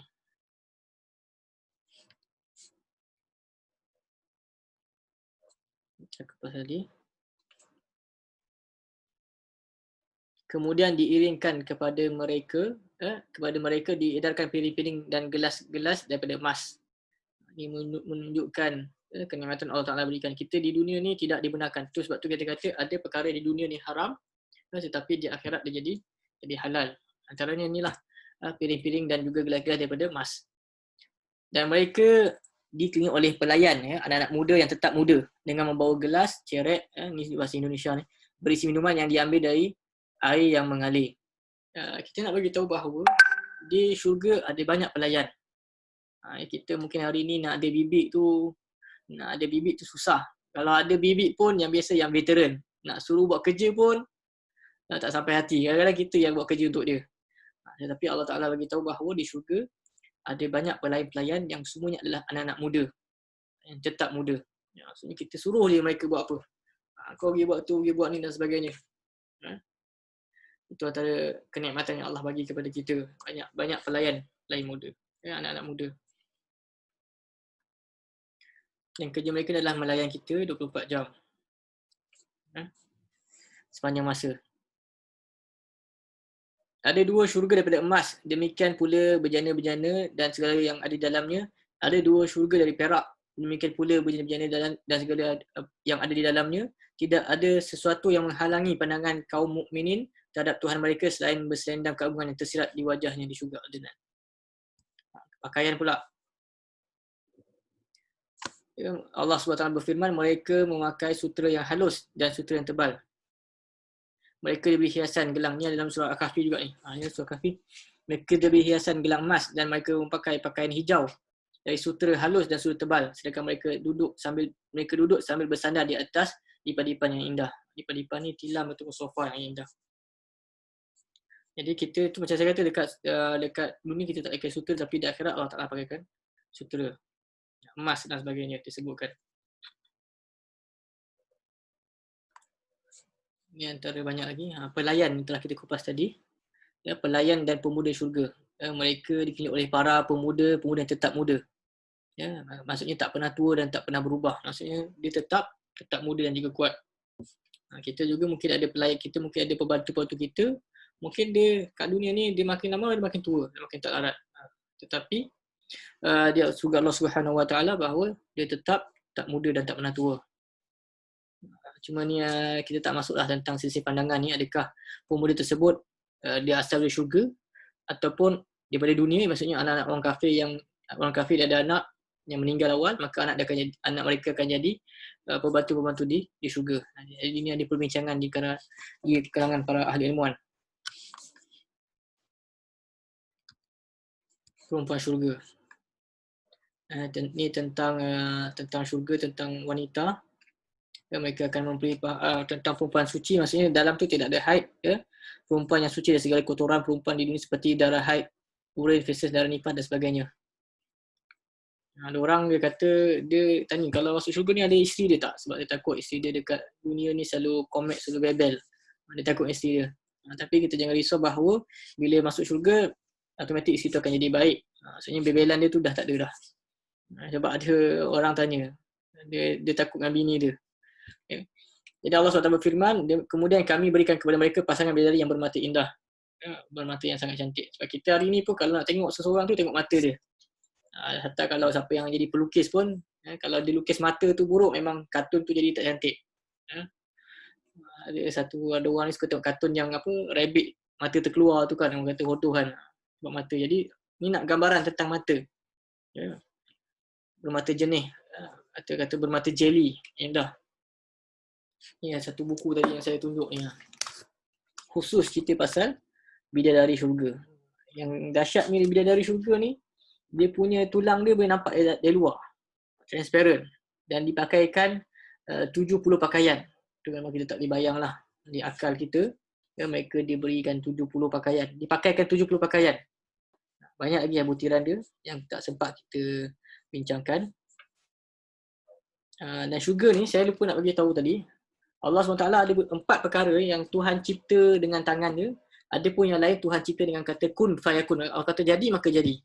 Cakap pasal tadi. Kemudian diiringkan kepada mereka diedarkan piring-piring dan gelas-gelas daripada emas. Ini menunjukkan kenikmatan Allah Ta'ala berikan. Kita di dunia ni tidak dibenarkan. Itu sebab tu kita kata ada perkara di dunia ni haram, tetapi di akhirat dia jadi halal. Antaranya inilah piring-piring dan juga gelas-gelas daripada emas. Dan mereka dikelilingi oleh pelayan, anak-anak muda yang tetap muda dengan membawa gelas, ceret, ni bahasa Indonesia ni, berisi minuman yang diambil dari air yang mengalir. Kita nak bagi tahu bahawa di syurga ada banyak pelayan. Kita mungkin hari ni nak ada bibik tu susah. Kalau ada bibik pun yang biasa, yang veteran, nak suruh buat kerja pun tak sampai hati. Kadang-kadang kita yang buat kerja untuk dia. Tetapi Allah Ta'ala bagi tahu bahawa di syurga ada banyak pelayan-pelayan yang semuanya adalah anak-anak muda, yang tetap muda. Maksudnya kita suruh dia mereka buat apa. Kau pergi buat tu, pergi buat ni dan sebagainya. Itu antara kenikmatan yang Allah bagi kepada kita. Banyak pelayan muda, anak-anak muda. Yang kerja mereka adalah melayan kita 24 jam. Sepanjang masa. Ada 2 syurga daripada emas. Demikian pula bejana-bejana dan segala yang ada di dalamnya. ada 2 syurga dari perak, demikian pula berjana-berjana dan segala yang ada di dalamnya. Tidak ada sesuatu yang menghalangi pandangan kaum mukminin terhadap Tuhan mereka selain berselendang keagungan yang tersirat di wajahnya di syurga al-jannah. Pakaian pula. Allah SWT berfirman, mereka memakai sutera yang halus dan sutera yang tebal. Mereka diberi hiasan gelang. Ni dalam surah Al-Kahfi juga ni. Ini surah Al-Kahfi. Mereka diberi hiasan gelang emas dan mereka memakai pakaian hijau dari sutera halus dan sutera tebal. Sedangkan mereka duduk sambil bersandar di atas dipan-dipan yang indah. Dipan-dipan ni tilam ataupun sofa yang indah. Jadi kita tu macam saya kata dekat dunia kita tak pakai sutera, tapi di akhirat Allah Ta'ala pakaikan sutera. Emas dan sebagainya disebutkan. Ini antara banyak lagi. Pelayan telah kita kupas tadi. Ya, pelayan dan pemuda syurga. Ya, mereka dipilih oleh para pemuda yang tetap muda. Ya, maksudnya tak pernah tua dan tak pernah berubah. Maksudnya dia tetap muda dan juga kuat. Kita juga mungkin ada pelayan kita, mungkin ada pembantu-pembantu kita. Mungkin dia kat dunia ni dia makin lama dia makin tua, dia makin tak larat. Tetapi dia surga Allah Subhanahu Wa Taala bahawa dia tetap tak muda dan tak pernah tua. Cuma ni kita tak masuklah tentang sisi pandangan ni, adakah pemuda tersebut dia asal dari syurga ataupun daripada dunia. Maksudnya anak-anak orang kafir dia ada anak yang meninggal awal, maka anak mereka akan jadi pembantu-pembantu di syurga. Jadi ini ada perbincangan di kalangan para ahli ilmuwan. Perempuan syurga. Ini tentang syurga, tentang wanita. Mereka akan memberi tentang perempuan suci, maksudnya dalam tu tidak ada haid. Ya. Perempuan yang suci dari segala kotoran perempuan di dunia seperti darah haid, urin, feses, darah nifas dan sebagainya. Ada orang dia kata, dia tanya kalau masuk syurga ni ada isteri dia tak? Sebab dia takut isteri dia dekat dunia ni selalu komen, selalu bebel. Dia takut isteri dia. Tapi kita jangan risau bahawa bila masuk syurga, automatik isteri tu akan jadi baik. Maksudnya bebelan dia tu dah tak ada dah. Sebab ada orang tanya, dia takut dengan bini dia. Ya. Jadi Allah SWT berfirman, kemudian kami berikan kepada mereka pasangan bidadari yang bermata indah. Ya, bermata yang sangat cantik. Sebab kita hari ni pun kalau nak tengok seseorang tu, tengok mata dia. Hatta kalau siapa yang jadi pelukis pun, kalau dia lukis mata tu buruk, memang kartun tu jadi tak cantik. Ada orang ni suka tengok kartun yang rabbit mata terkeluar tu kan, orang kata hodoh kan sebab mata. Jadi ni nak gambaran tentang mata. Ya. Bermata jernih, atau kata bermata jelly, indah. Ni satu buku tadi yang saya tunjuk ni. Khusus cerita pasal bidadari syurga. Yang dahsyat ni bidadari syurga ni, dia punya tulang dia boleh nampak dari luar. Transparent. Dan dipakaikan 70 pakaian. Itu memang kita tak boleh bayang lah. Di akal kita, ya, mereka diberikan 70 pakaian. Dipakaikan 70 pakaian. Banyak lagi butiran dia yang tak sempat kita bincangkan. Dan syurga ni, saya lupa nak bagi tahu tadi. Allah SWT ada 4 perkara yang Tuhan cipta dengan tangan dia. Ada pun yang lain Tuhan cipta dengan kata kun fayakun. Allah kata jadi, maka jadi.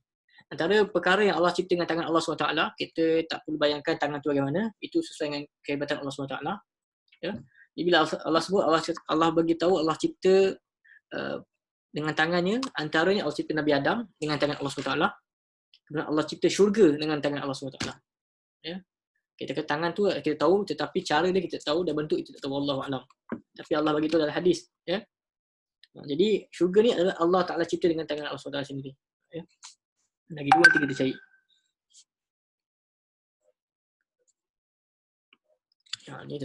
Antara perkara yang Allah cipta dengan tangan Allah SWT, kita tak perlu bayangkan tangan tu bagaimana. Itu sesuai dengan kehebatan Allah SWT. Ya. Jadi bila Allah sebut, Allah bagi tahu Allah cipta dengan tangannya. Antaranya Allah cipta Nabi Adam dengan tangan Allah SWT. Kemudian Allah cipta syurga dengan tangan Allah SWT. Ya. Kita kata tangan tu kita tahu, tetapi cara dia kita tahu dan bentuk kita tak tahu, Wallahu a'lam. Tapi Allah bagi tahu dalam hadis. Ya. Jadi syurga ni adalah Allah Ta'ala cipta dengan tangan Allah SWT sendiri. Ya. Lagi 2 nanti kita cari. Ini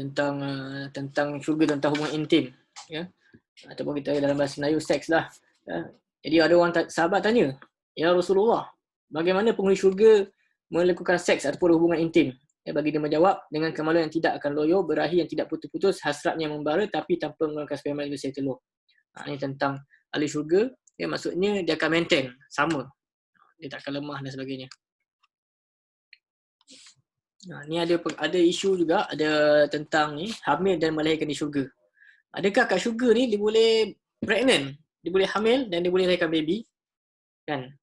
tentang syurga, tentang hubungan intim. Ya. Ataupun kita dalam bahasa Melayu, seks lah. Ya. Jadi ada orang sahabat tanya, ya Rasulullah, bagaimana penghuni syurga melakukan seks ataupun hubungan intim? Ya, bagi dia menjawab, dengan kemaluan yang tidak akan loyo, berahi yang tidak putus-putus, hasratnya membara tapi tanpa mengeluarkan sperma dan saya telur. Ini tentang ahli syurga. Ya, maksudnya dia akan maintain sama. Dia tak akan lemah dan sebagainya. Ni ada isu juga, ada tentang ni hamil dan melahirkan di syurga. Adakah kat syurga ni dia boleh pregnant, dia boleh hamil dan dia boleh lahirkan baby? Kan?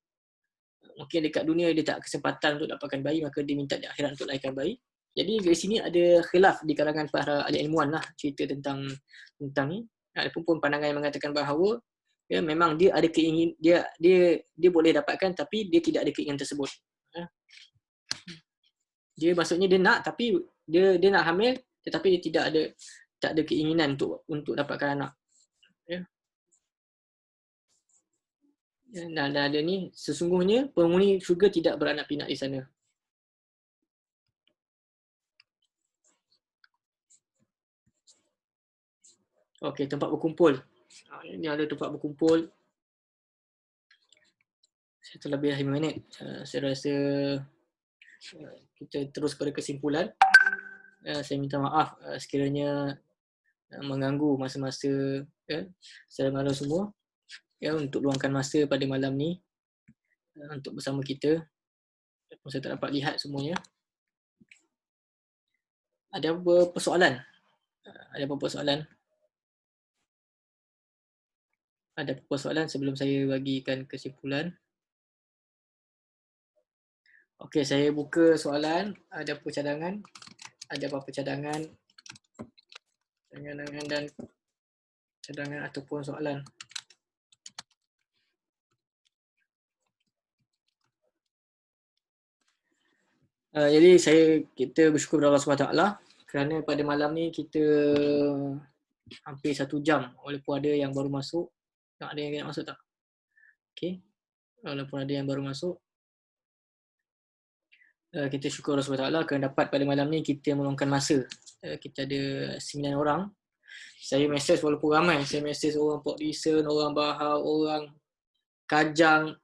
Mungkin dekat dunia dia tak kesempatan untuk dapatkan bayi, maka dia minta di akhirat untuk lahirkan bayi. Jadi dari sini ada khilaf di kalangan para ahli ilmuwan lah cerita tentang ni. Ada pun pandangan yang mengatakan bahawa ya memang dia ada keinginan, dia boleh dapatkan tapi dia tidak ada keinginan tersebut. Ya. Dia maksudnya dia nak, tapi dia nak hamil tetapi dia tak ada keinginan untuk dapatkan anak. Ya. Dan ada ni, sesungguhnya penghuni syurga tidak beranak pinak di sana. Okey, tempat berkumpul. Ini ada tempat berkumpul. Saya terlebih 5 minit. Saya rasa kita terus pada kesimpulan. Saya minta maaf sekiranya mengganggu masa-masa saudara mara semua untuk luangkan masa pada malam ni untuk bersama kita. Saya tak dapat lihat semuanya. Ada apa persoalan? Ada apa persoalan? Ada apa persoalan sebelum saya bagikan kesimpulan? Okey, saya buka soalan. Ada apa cadangan? Ada apa-apa cadangan? Dan cadangan ataupun soalan? Jadi kita bersyukur kepada Allah SWT kerana pada malam ni kita hampir 1 jam, walaupun ada yang baru masuk. Ada yang nak masuk tak? Okey. Walaupun ada yang baru masuk. Kita syukur Allah SWT kerana dapat pada malam ni kita meluangkan masa. Kita ada 9 orang. Saya mesej walaupun ramai. Saya mesej orang Port Dickson, orang Bahau, orang Kajang,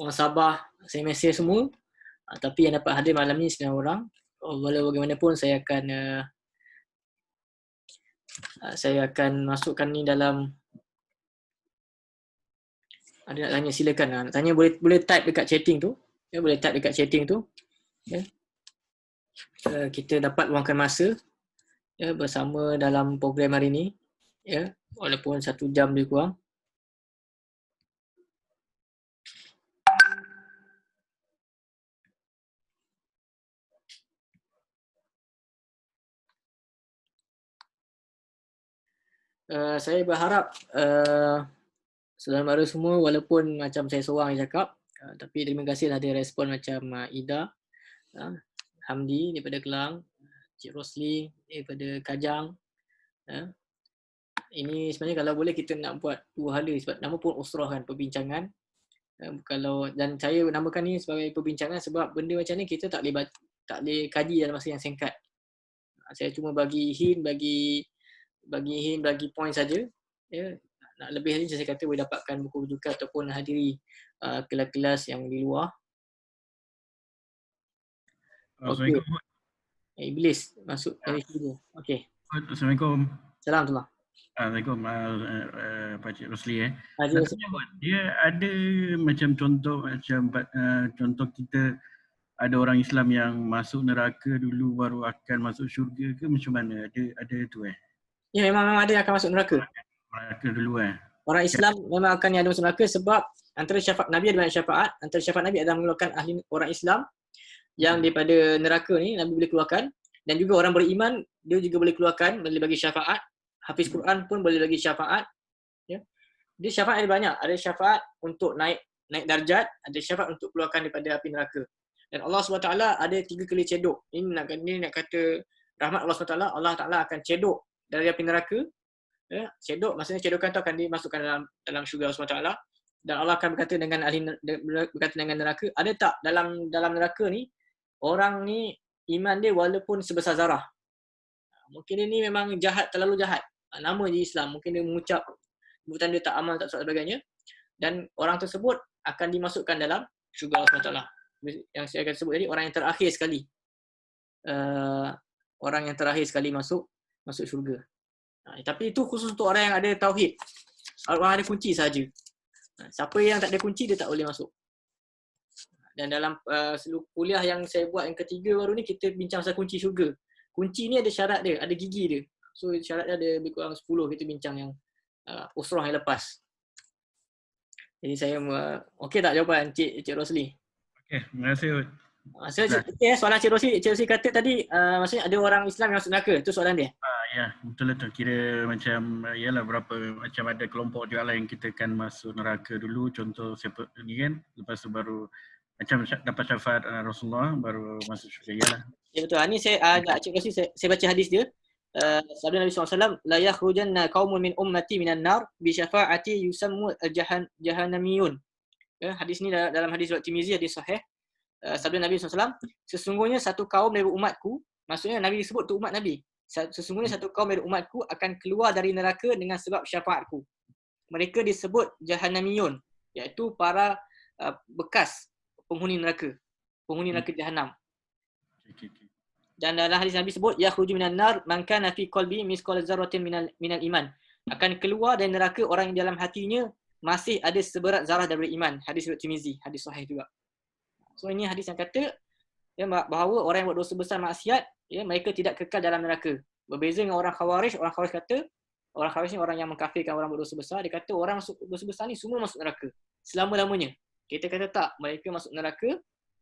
orang Sabah. Saya mesej semua. Tapi yang dapat hadir malam ni 9 orang. Walau bagaimanapun saya akan masukkan ni dalam. Ada nak tanya, silakan. Nak tanya boleh type dekat chatting tu. Boleh type dekat chatting tu. Kita dapat luangkan masa bersama dalam program hari ni. Walaupun 1 jam lebih kurang. Saya berharap saudara mara semua, walaupun macam saya seorang yang cakap, tapi terima kasih ada respon macam Ida, Hamdi daripada Kelang, Cik Rosli daripada Kajang. Ini sebenarnya kalau boleh kita nak buat 2 hala, sebab nama pun usrah kan, perbincangan. Dan saya namakan ni sebagai perbincangan sebab benda macam ni kita tak boleh kaji dalam masa yang singkat. Saya cuma bagi hint, bagi point saja. Nak lebih hari saya kata boleh dapatkan buku rujukan ataupun hadiri kelas-kelas yang di luar. Okey. Iblis masuk dari studio. Okey. Assalamualaikum. Assalamualaikum. Assalamualaikum Pakcik Rosli. Dia ada macam contoh kita ada orang Islam yang masuk neraka dulu baru akan masuk syurga ke macam mana? Ada tu Ya, memang ada yang akan masuk neraka. Neraka dulu Orang Islam memang akan ada masuk neraka sebab antara syafaat Nabi ada banyak syafaat. Antara syafaat Nabi adalah mengeluarkan ahli orang Islam yang daripada neraka ni Nabi boleh keluarkan, dan juga orang beriman dia juga boleh keluarkan, boleh bagi syafaat. Hafiz Quran pun boleh bagi syafaat. Dia syafaat ada banyak. Ada syafaat untuk naik darjat, ada syafaat untuk keluarkan daripada api neraka. Dan Allah SWT ada 3 kali cedok. Ini nak kata rahmat Allah SWT. Allah Ta'ala akan cedok dari api neraka. Cedok maksudnya cedokan tu akan dimasukkan dalam syurga Allah SWT. Dan Allah akan berkata dengan neraka, ada tak dalam neraka ni orang ni iman dia walaupun sebesar zarah. Mungkin dia ni memang jahat, terlalu jahat. Nama je Islam, mungkin dia mengucap sebutan dia tak amal, tak solat sebagainya. Dan orang tersebut akan dimasukkan dalam syurga Allah SWT. Yang saya akan sebut tadi, orang yang terakhir sekali. Orang yang terakhir sekali masuk syurga. Tapi itu khusus untuk orang yang ada tauhid. Orang ada kunci saja. Siapa yang tak ada kunci, dia tak boleh masuk. Dan dalam seluruh kuliah yang saya buat yang ketiga baru ni, kita bincang pasal kunci syurga. Kunci ni ada syarat dia, ada gigi dia. So syarat dia ada lebih kurang 10 kita bincang yang usrah yang lepas. Jadi saya okey tak jawapan Cik Rosli? Okey, terima kasih. Soalan Cik Rosli kata tadi maksudnya ada orang Islam yang masuk neraka. Itu soalan dia. Ya, betul. Kira macam yalah berapa macam ada kelompok juga lah yang kita akan masuk neraka dulu, contoh siapa ni kan, lepas tu baru macam dapat syafaat Rasulullah baru masuk syurga. Iyalah. Ya betul. Ini saya ajak Cik Rosli, saya baca hadis dia. Sabda Nabi SAW, la yakhrujanna qaumun min ummati minan nar bi syafa'ati yusammu al-jahannamiyun. Ya, hadis ni dalam hadis riwayat Tirmizi, hadis sahih. Sabda Nabi SAW, sesungguhnya satu kaum dari umatku, maksudnya Nabi disebut tu umat Nabi. Sesungguhnya satu kaum dari umatku akan keluar dari neraka dengan sebab syafaatku. Mereka disebut jahannamiyun, iaitu para bekas penghuni neraka Jahannam. Okay. Dan dalam hadis Nabi sebut yakhruju minan nar man kana fi qalbi misqal zarratin minal iman. Akan keluar dari neraka orang yang dalam hatinya masih ada seberat zarah daripada iman. Hadis riwayat Tirmizi, hadis sahih juga. So ini hadis yang kata ya, bahawa orang yang buat dosa besar maksiat, ya, mereka tidak kekal dalam neraka. Berbeza dengan orang Khawarij. Orang Khawarij kata, orang Khawarij ni orang yang mengkafirkan orang buat dosa besar. Dia kata orang masuk dosa besar ni semua masuk neraka selama-lamanya. Kita kata tak, mereka masuk neraka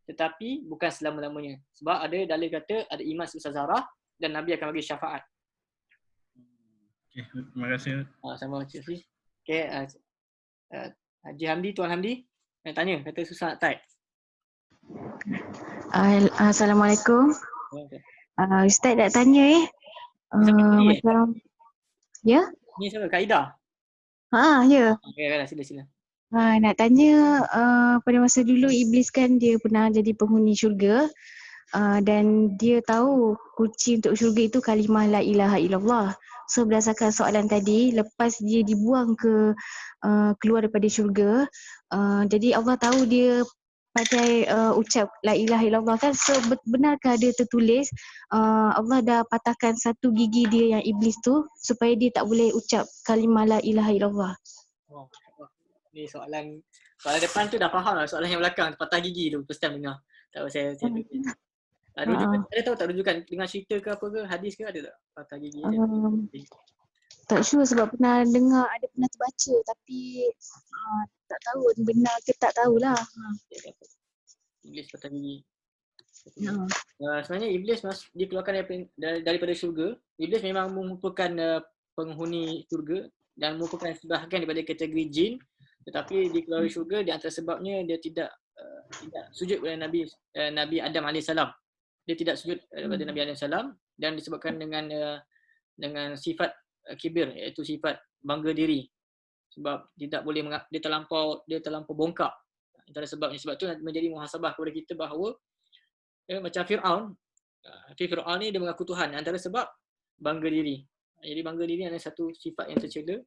tetapi bukan selama-lamanya. Sebab ada dalil kata ada iman sebesar zarah dan Nabi akan bagi syafaat. Okay, terima kasih. Sama Cik Rosli. Okay, Haji Hamdi, Tuan Hamdi nak tanya, kata susah nak type. Assalamualaikum. Ustaz nak tanya macam ya? Ni siapa? Kaidah? Ya. Okay, sila. Nak tanya pada masa dulu Iblis kan dia pernah jadi penghuni syurga dan dia tahu kunci untuk syurga itu kalimah la ilaha illallah. So berdasarkan soalan tadi, lepas dia dibuang keluar daripada syurga, jadi Allah tahu dia pandai ucap la ilaha illallah kan. So benarkah dia tertulis Allah dah patahkan satu gigi dia yang iblis tu supaya dia tak boleh ucap kalimah la ilaha illallah? Ni soalan depan tu dah faham lah, soalan yang belakang patah gigi tu first time dengar. Tak tahu saya rujukan, ada tahu tak rujukan dengan cerita ke apa ke, hadis ke, ada tak patah gigi? Tak sure sebab pernah dengar, pernah terbaca tapi tak tahu benar ke tak tahulah. Iblis patah gigi. Sebenarnya Iblis dikeluarkan daripada syurga. Iblis memang merupakan penghuni syurga dan merupakan sebahagian daripada kategori jin, tetapi dikeluarkan syurga di antara sebabnya dia tidak sujud kepada Nabi Adam AS. Dia tidak sujud kepada Nabi Adam AS dan disebabkan dengan sifat kibir, iaitu sifat bangga diri. Sebab dia terlampau bongkak. Antara sebabnya, sebab tu menjadi muhasabah kepada kita bahawa macam Fir'aun ni dia mengaku Tuhan antara sebab bangga diri. Jadi bangga diri adalah satu sifat yang tercela.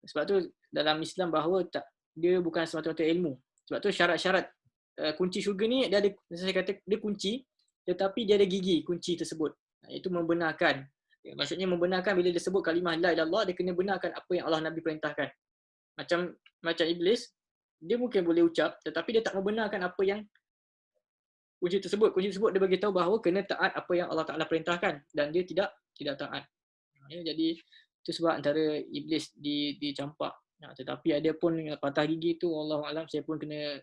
Sebab tu dalam Islam bahawa dia bukan semata-mata ilmu. Sebab tu syarat-syarat kunci syurga ni dia ada, saya kata dia kunci tetapi dia ada gigi kunci tersebut. Itu membenarkan. Maksudnya membenarkan bila dia sebut kalimah la ilaha illallah, dia kena benarkan apa yang Allah Nabi perintahkan. Macam Iblis, dia mungkin boleh ucap tetapi dia tak membenarkan apa yang kunci tersebut dia bagi tahu bahawa kena taat apa yang Allah Taala perintahkan dan dia tidak taat. Jadi itu sebab antara Iblis dicampak. Tetapi ada pun patah gigi tu, Allahualam, saya pun kena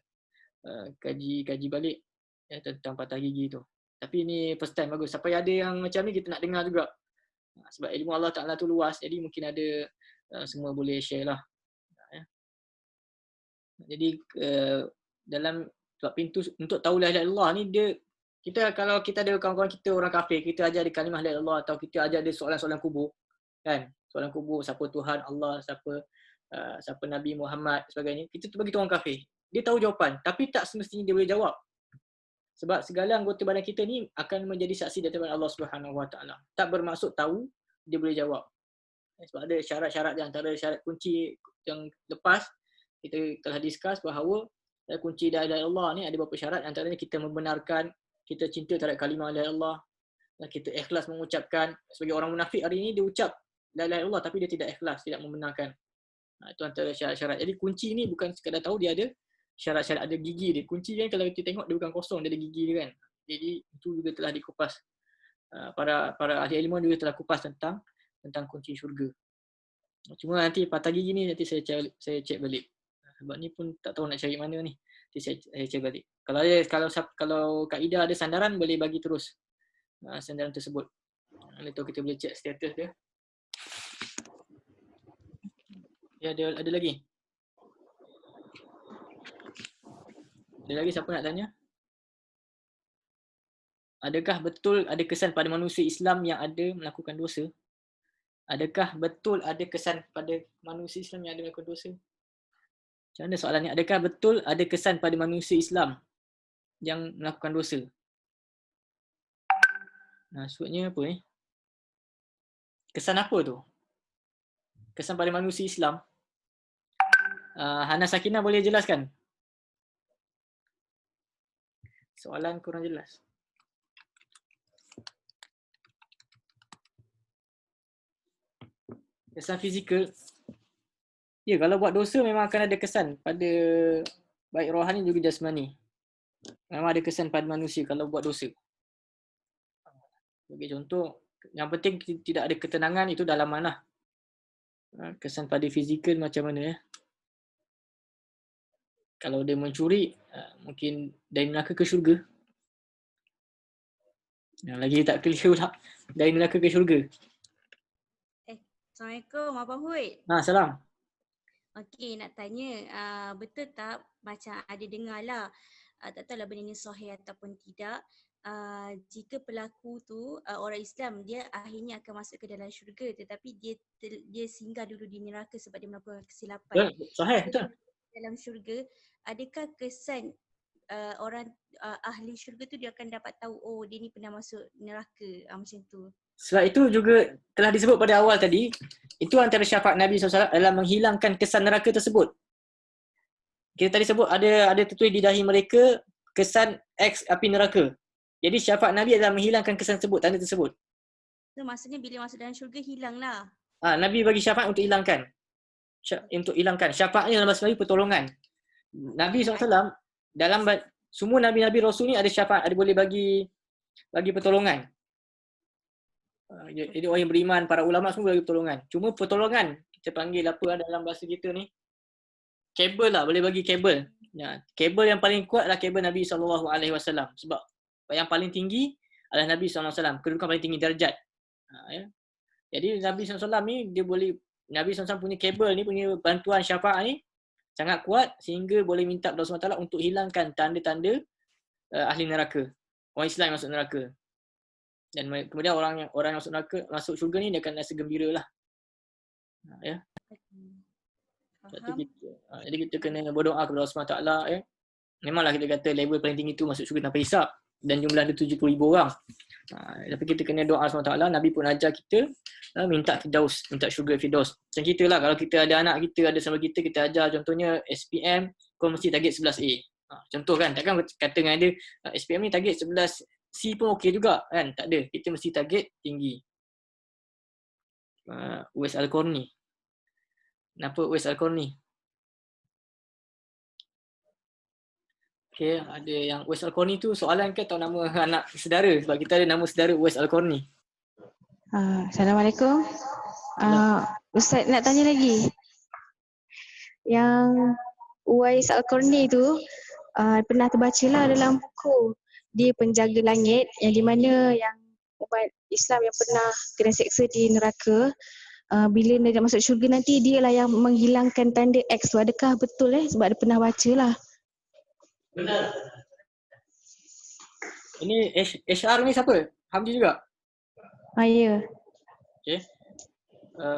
kaji balik tentang patah gigi tu. Tapi ni first time bagus. Sampai ada yang macam ni kita nak dengar juga. Sebab ilmu Allah Ta'ala tu luas, jadi mungkin ada semua boleh share lah. Jadi dalam pintu untuk tahu la ilaha illallah ni, kalau kita ada kawan-kawan kita orang kafir, kita ajar dia kalimah la ilaha illallah atau kita ajar dia soalan-soalan kubur, kan? Soalan kubur, siapa Tuhan Allah, siapa Nabi Muhammad sebagainya, kita bagi tu orang kafir. Dia tahu jawapan, tapi tak semestinya dia boleh jawab. Sebab segala anggota badan kita ni akan menjadi saksi di hadapan Allah Subhanahu Wa Taala. Tak bermaksud tahu dia boleh jawab. Sebab ada syarat-syarat, di antara syarat kunci yang lepas kita telah discuss bahawa kunci la ilaha illallah ni ada beberapa syarat, antaranya kita membenarkan, kita cinta terhadap kalimah la ilaha illallah, kita ikhlas mengucapkan. Sebagai orang munafik hari ini dia ucap la ilaha illallah tapi dia tidak ikhlas, tidak membenarkan. Itu antara syarat-syarat. Jadi kunci ni bukan sekadar tahu, dia ada syarat-syarat, ada gigi dia. Kunci kan kalau kita tengok dia bukan kosong, dia ada gigi dia kan. Jadi itu juga telah dikupas. Para ahli ilmu juga telah kupas tentang kunci syurga. Cuma nanti patah gigi ni nanti saya cek balik. Sebab ni pun tak tahu nak cari mana ni. Nanti saya cek balik. Kalau kaedah ada sandaran, boleh bagi terus sandaran tersebut. Nanti kita boleh cek status dia. Ya, ada lagi? Ada lagi siapa nak tanya? Adakah betul ada kesan pada manusia Islam yang ada melakukan dosa? Adakah betul ada kesan pada manusia Islam yang ada melakukan dosa? Macam mana soalan ni? Adakah betul ada kesan pada manusia Islam yang melakukan dosa? Maksudnya apa ni? Kesan apa tu? Kesan pada manusia Islam? Hana Sakinah boleh jelaskan? Soalan kurang jelas. Kesan fizikal. Ya, kalau buat dosa memang akan ada kesan pada baik rohani juga jasmani. Memang ada kesan pada manusia kalau buat dosa. Bagi contoh, yang penting tidak ada ketenangan, itu dalam mana. Kesan pada fizikal macam mana ya? Kalau dia mencuri, mungkin dari neraka ke syurga. Lagi tak clear pula. Dari neraka ke syurga. Assalamualaikum Abang Hud. Salam. Okey, nak tanya, betul tak macam ada dengar lah, tak tahulah benda ni sahih ataupun tidak, jika pelaku tu orang Islam, dia akhirnya akan masuk ke dalam syurga tetapi dia singgah dulu di neraka sebab dia melakukan kesilapan. Sahih, betul. Dalam syurga, adakah kesan orang ahli syurga tu dia akan dapat tahu, oh dia ni pernah masuk neraka, macam tu? Sebab itu juga telah disebut pada awal tadi, itu antara syafaat Nabi SAW dalam menghilangkan kesan neraka tersebut. Kita tadi sebut ada tertulis di dahi mereka kesan X api neraka. Jadi syafaat Nabi adalah menghilangkan kesan tersebut, tanda tersebut. So maksudnya bila masuk dalam syurga hilang lah. Nabi bagi syafaat untuk hilangkan. Untuk hilangkan. Syafaatnya dalam bahasa Melayu pertolongan. Nabi SAW dalam semua Nabi-Nabi Rasul ni ada syafaat, ada boleh bagi pertolongan. Jadi orang yang beriman, para ulama semua bagi pertolongan. Cuma pertolongan, kita panggil apa dalam bahasa kita ni? Kabel lah, boleh bagi kabel. Kabel yang paling kuat adalah kabel Nabi SAW. Sebab yang paling tinggi adalah Nabi SAW. Kedudukan paling tinggi darjat. Jadi Nabi SAW ni, Nabi SAW punya kabel ni, punya bantuan syafaat ni sangat kuat sehingga boleh minta kepada Allah SWT untuk hilangkan tanda-tanda ahli neraka. Orang Islam yang masuk neraka. Dan kemudian orang yang masuk neraka, masuk syurga ni dia akan rasa gembira lah. Ya. Jadi kita kena berdoa kepada Allah SWT ya. Memanglah kita kata level paling tinggi tu masuk syurga tanpa hisap dan jumlah dia 70,000 orang. Tapi kita kena doa Allah SWT. Nabi pun ajar kita minta firdaus, minta syurga firdaus. Macam kita lah, kalau kita ada anak kita, ada sama kita ajar contohnya SPM, kau mesti target 11A. Contoh kan, takkan kata dengan dia SPM ni target 11C pun okey juga kan? Tak ada, kita mesti target tinggi. Uwais Al-Qarni. Kenapa Uwais Al-Qarni? Okay, ada yang Uwais Al-Qarni tu soalan ke atau nama anak saudara? Sebab kita ada nama saudara Uwais Al-Qarni. Assalamualaikum. Ustaz nak tanya lagi. Yang Uwais Al-Qarni tu pernah terbacalah dalam buku dia penjaga langit yang di mana yang umat Islam yang pernah kena seksa di neraka, bila dia masuk syurga nanti dialah yang menghilangkan tanda X tu. Adakah betul sebab dia pernah baca lah. Benar. Ini HR ni siapa? Hamdi juga? Ya. Okay.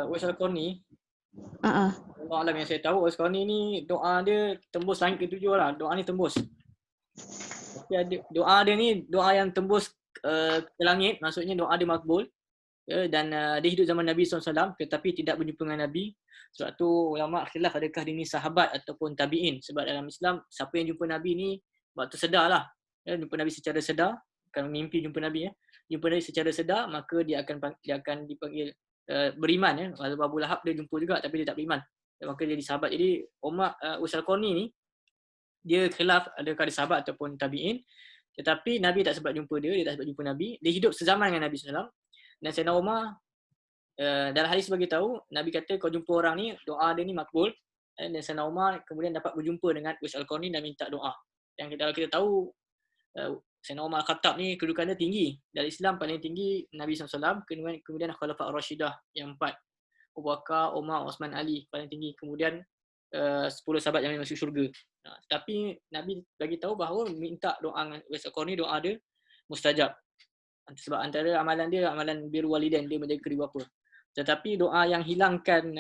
Uwais Al-Qarni. Allah alam yang saya tahu, Uwais Al-Qarni ni doa dia tembus langit ke-7 lah. Doa ni tembus. Tapi ada doa dia ni doa yang tembus ke langit, maksudnya doa dia makbul. Dan dia hidup zaman Nabi SAW tetapi tidak berjumpa dengan Nabi. Sebab tu ulama khilaf adakah dia ni sahabat ataupun tabi'in. Sebab dalam Islam siapa yang jumpa Nabi ni waktu sedar lah. Jumpa Nabi secara sedar, bukan mimpi jumpa Nabi jumpa Nabi secara sedar, maka dia akan dipanggil beriman Walaupun Abu Lahab dia jumpa juga tapi dia tak beriman. Maka dia jadi sahabat. Jadi Umar Uwais Al-Qarni ni dia khilaf adakah dia sahabat ataupun tabi'in. Tetapi Nabi tak sempat jumpa dia tak sempat jumpa Nabi. Dia hidup sezaman dengan Nabi SAW. Dan Sayyidina Umar dalam hadis bagi tahu, Nabi kata kau jumpa orang ni, doa dia ni makbul. Dan Sayyidina Umar kemudian dapat berjumpa dengan Uwais Al-Qarni dan minta doa. Yang kita tahu Sayyidina Umar Al-Khattab ni kedudukannya tinggi. Dalam Islam paling tinggi Nabi SAW, kemudian Khulafa' Ar-Rashidah yang 4. Abu Bakar, Umar, Osman, Ali paling tinggi. Kemudian 10 sahabat yang masuk syurga. Tapi Nabi bagi tahu bahawa minta doa dengan Uwais Al-Qarni, doa dia mustajab. Sebab antara amalan dia amalan birrul walidain, dia menjaga kedua bapa. Tetapi doa yang hilangkan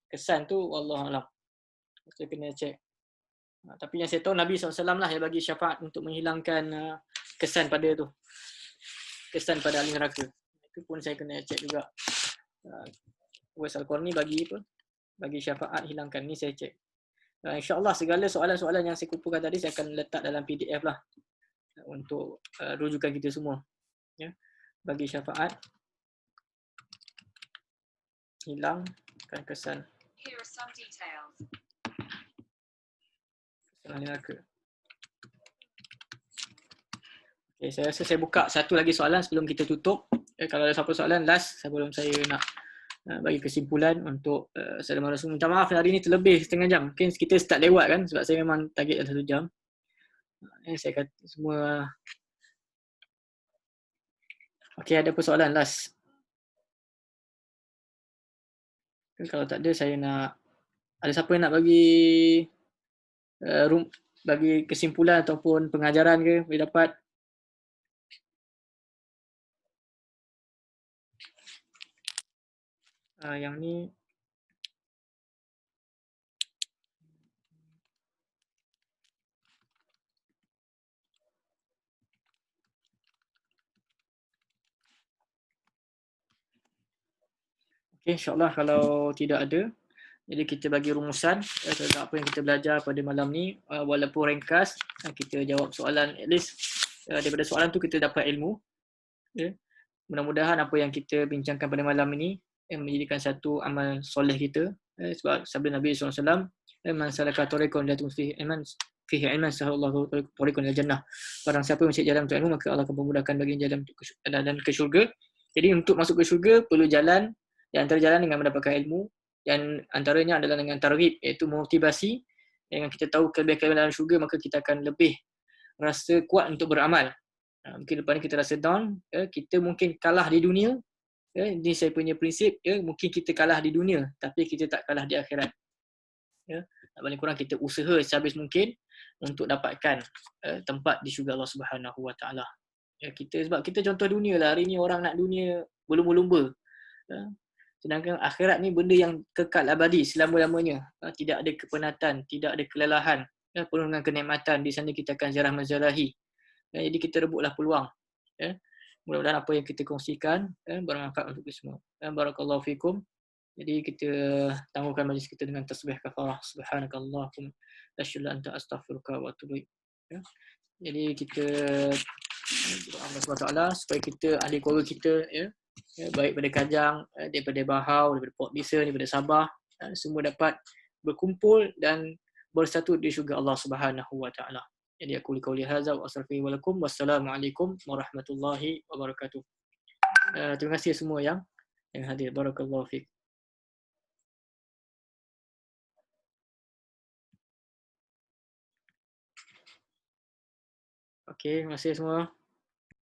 kesan tu wallahualam. Saya kena cek. Tapi yang saya tahu Nabi SAW lah yang bagi syafaat untuk menghilangkan kesan pada tu. Kesan pada ahli neraka. Itu pun saya kena cek juga. Uwais Al-Qarni bagi apa? Bagi syafaat hilangkan. Ni saya cek. InsyaAllah segala soalan-soalan yang saya kumpulkan tadi saya akan letak dalam PDF lah. Untuk rujukan kita semua. Ya. Bagi syafaat. Hilangkan kesan. Kesan ahli neraka. Okay, saya rasa saya buka satu lagi soalan sebelum kita tutup. Kalau ada siapa soalan last sebelum saya nak bagi kesimpulan untuk saudara Rasul. Minta maaf hari ini terlebih setengah jam. Mungkin kita start lewat kan sebab saya memang target dalam 1 jam. Saya kata semua. Okey, ada persoalan last. Kalau tak ada saya nak, ada siapa yang nak bagi kesimpulan ataupun pengajaran ke boleh dapat? Yang ni okey, insyaAllah kalau tidak ada, jadi kita bagi rumusan terhadap apa yang kita belajar pada malam ni. Walaupun ringkas, kita jawab soalan, at least daripada soalan tu kita dapat ilmu. Mudah-mudahan apa yang kita bincangkan pada malam ini menjadikan satu amal soleh kita. Sebab sabda Nabi SAW, man salaka tariqan la fihi ilman sahalallahu tariqan ila jannah. Barang siapa mencari jalan untuk ilmu, maka Allah akan memudahkan bagi jalan dan ke syurga. Jadi untuk masuk ke syurga perlu jalan, di antara jalan dengan mendapatkan ilmu, dan antaranya adalah dengan targhib, iaitu motivasi. Dengan kita tahu kelebihan dalam syurga, maka kita akan lebih rasa kuat untuk beramal. Mungkin lepas ni kita rasa down, kita mungkin kalah di dunia. Ini saya punya prinsip, mungkin kita kalah di dunia tapi kita tak kalah di akhirat. Paling kurang kita usaha sehabis mungkin untuk dapatkan tempat di syurga Allah Subhanahu Wa Taala. Sebab kita contoh dunia lah, hari ni orang nak dunia berlumba-lumba. Sedangkan akhirat ni benda yang kekal abadi selama-lamanya. Tidak ada kepenatan, tidak ada kelelahan, penuh dengan kenikmatan. Di sana kita akan ziarah mazalahi. Jadi kita rebutlah peluang. Mudah-mudahan apa yang kita kongsikan bermanfaat untuk kita semua. Barakallahu fikum. Jadi kita tangguhkan majlis kita dengan tasbih kafarah. Subhanakallahumma asyhadu an la ilaha illa anta astaghfiruka wa atubu ilaik. Jadi kita Allah SWT supaya kita, ahli keluarga kita, baik pada Kajang, daripada Bahau, daripada Port Dickson, daripada Sabah, semua dapat berkumpul dan bersatu di syurga Allah Subhanahu Wa Taala. Jadi aku qauli hadza wa astaghfirullahalazim. Wassalamualaikum warahmatullahi wabarakatuh. Terima kasih semua yang hadir. Barakallahu fiik. Okey, terima kasih semua.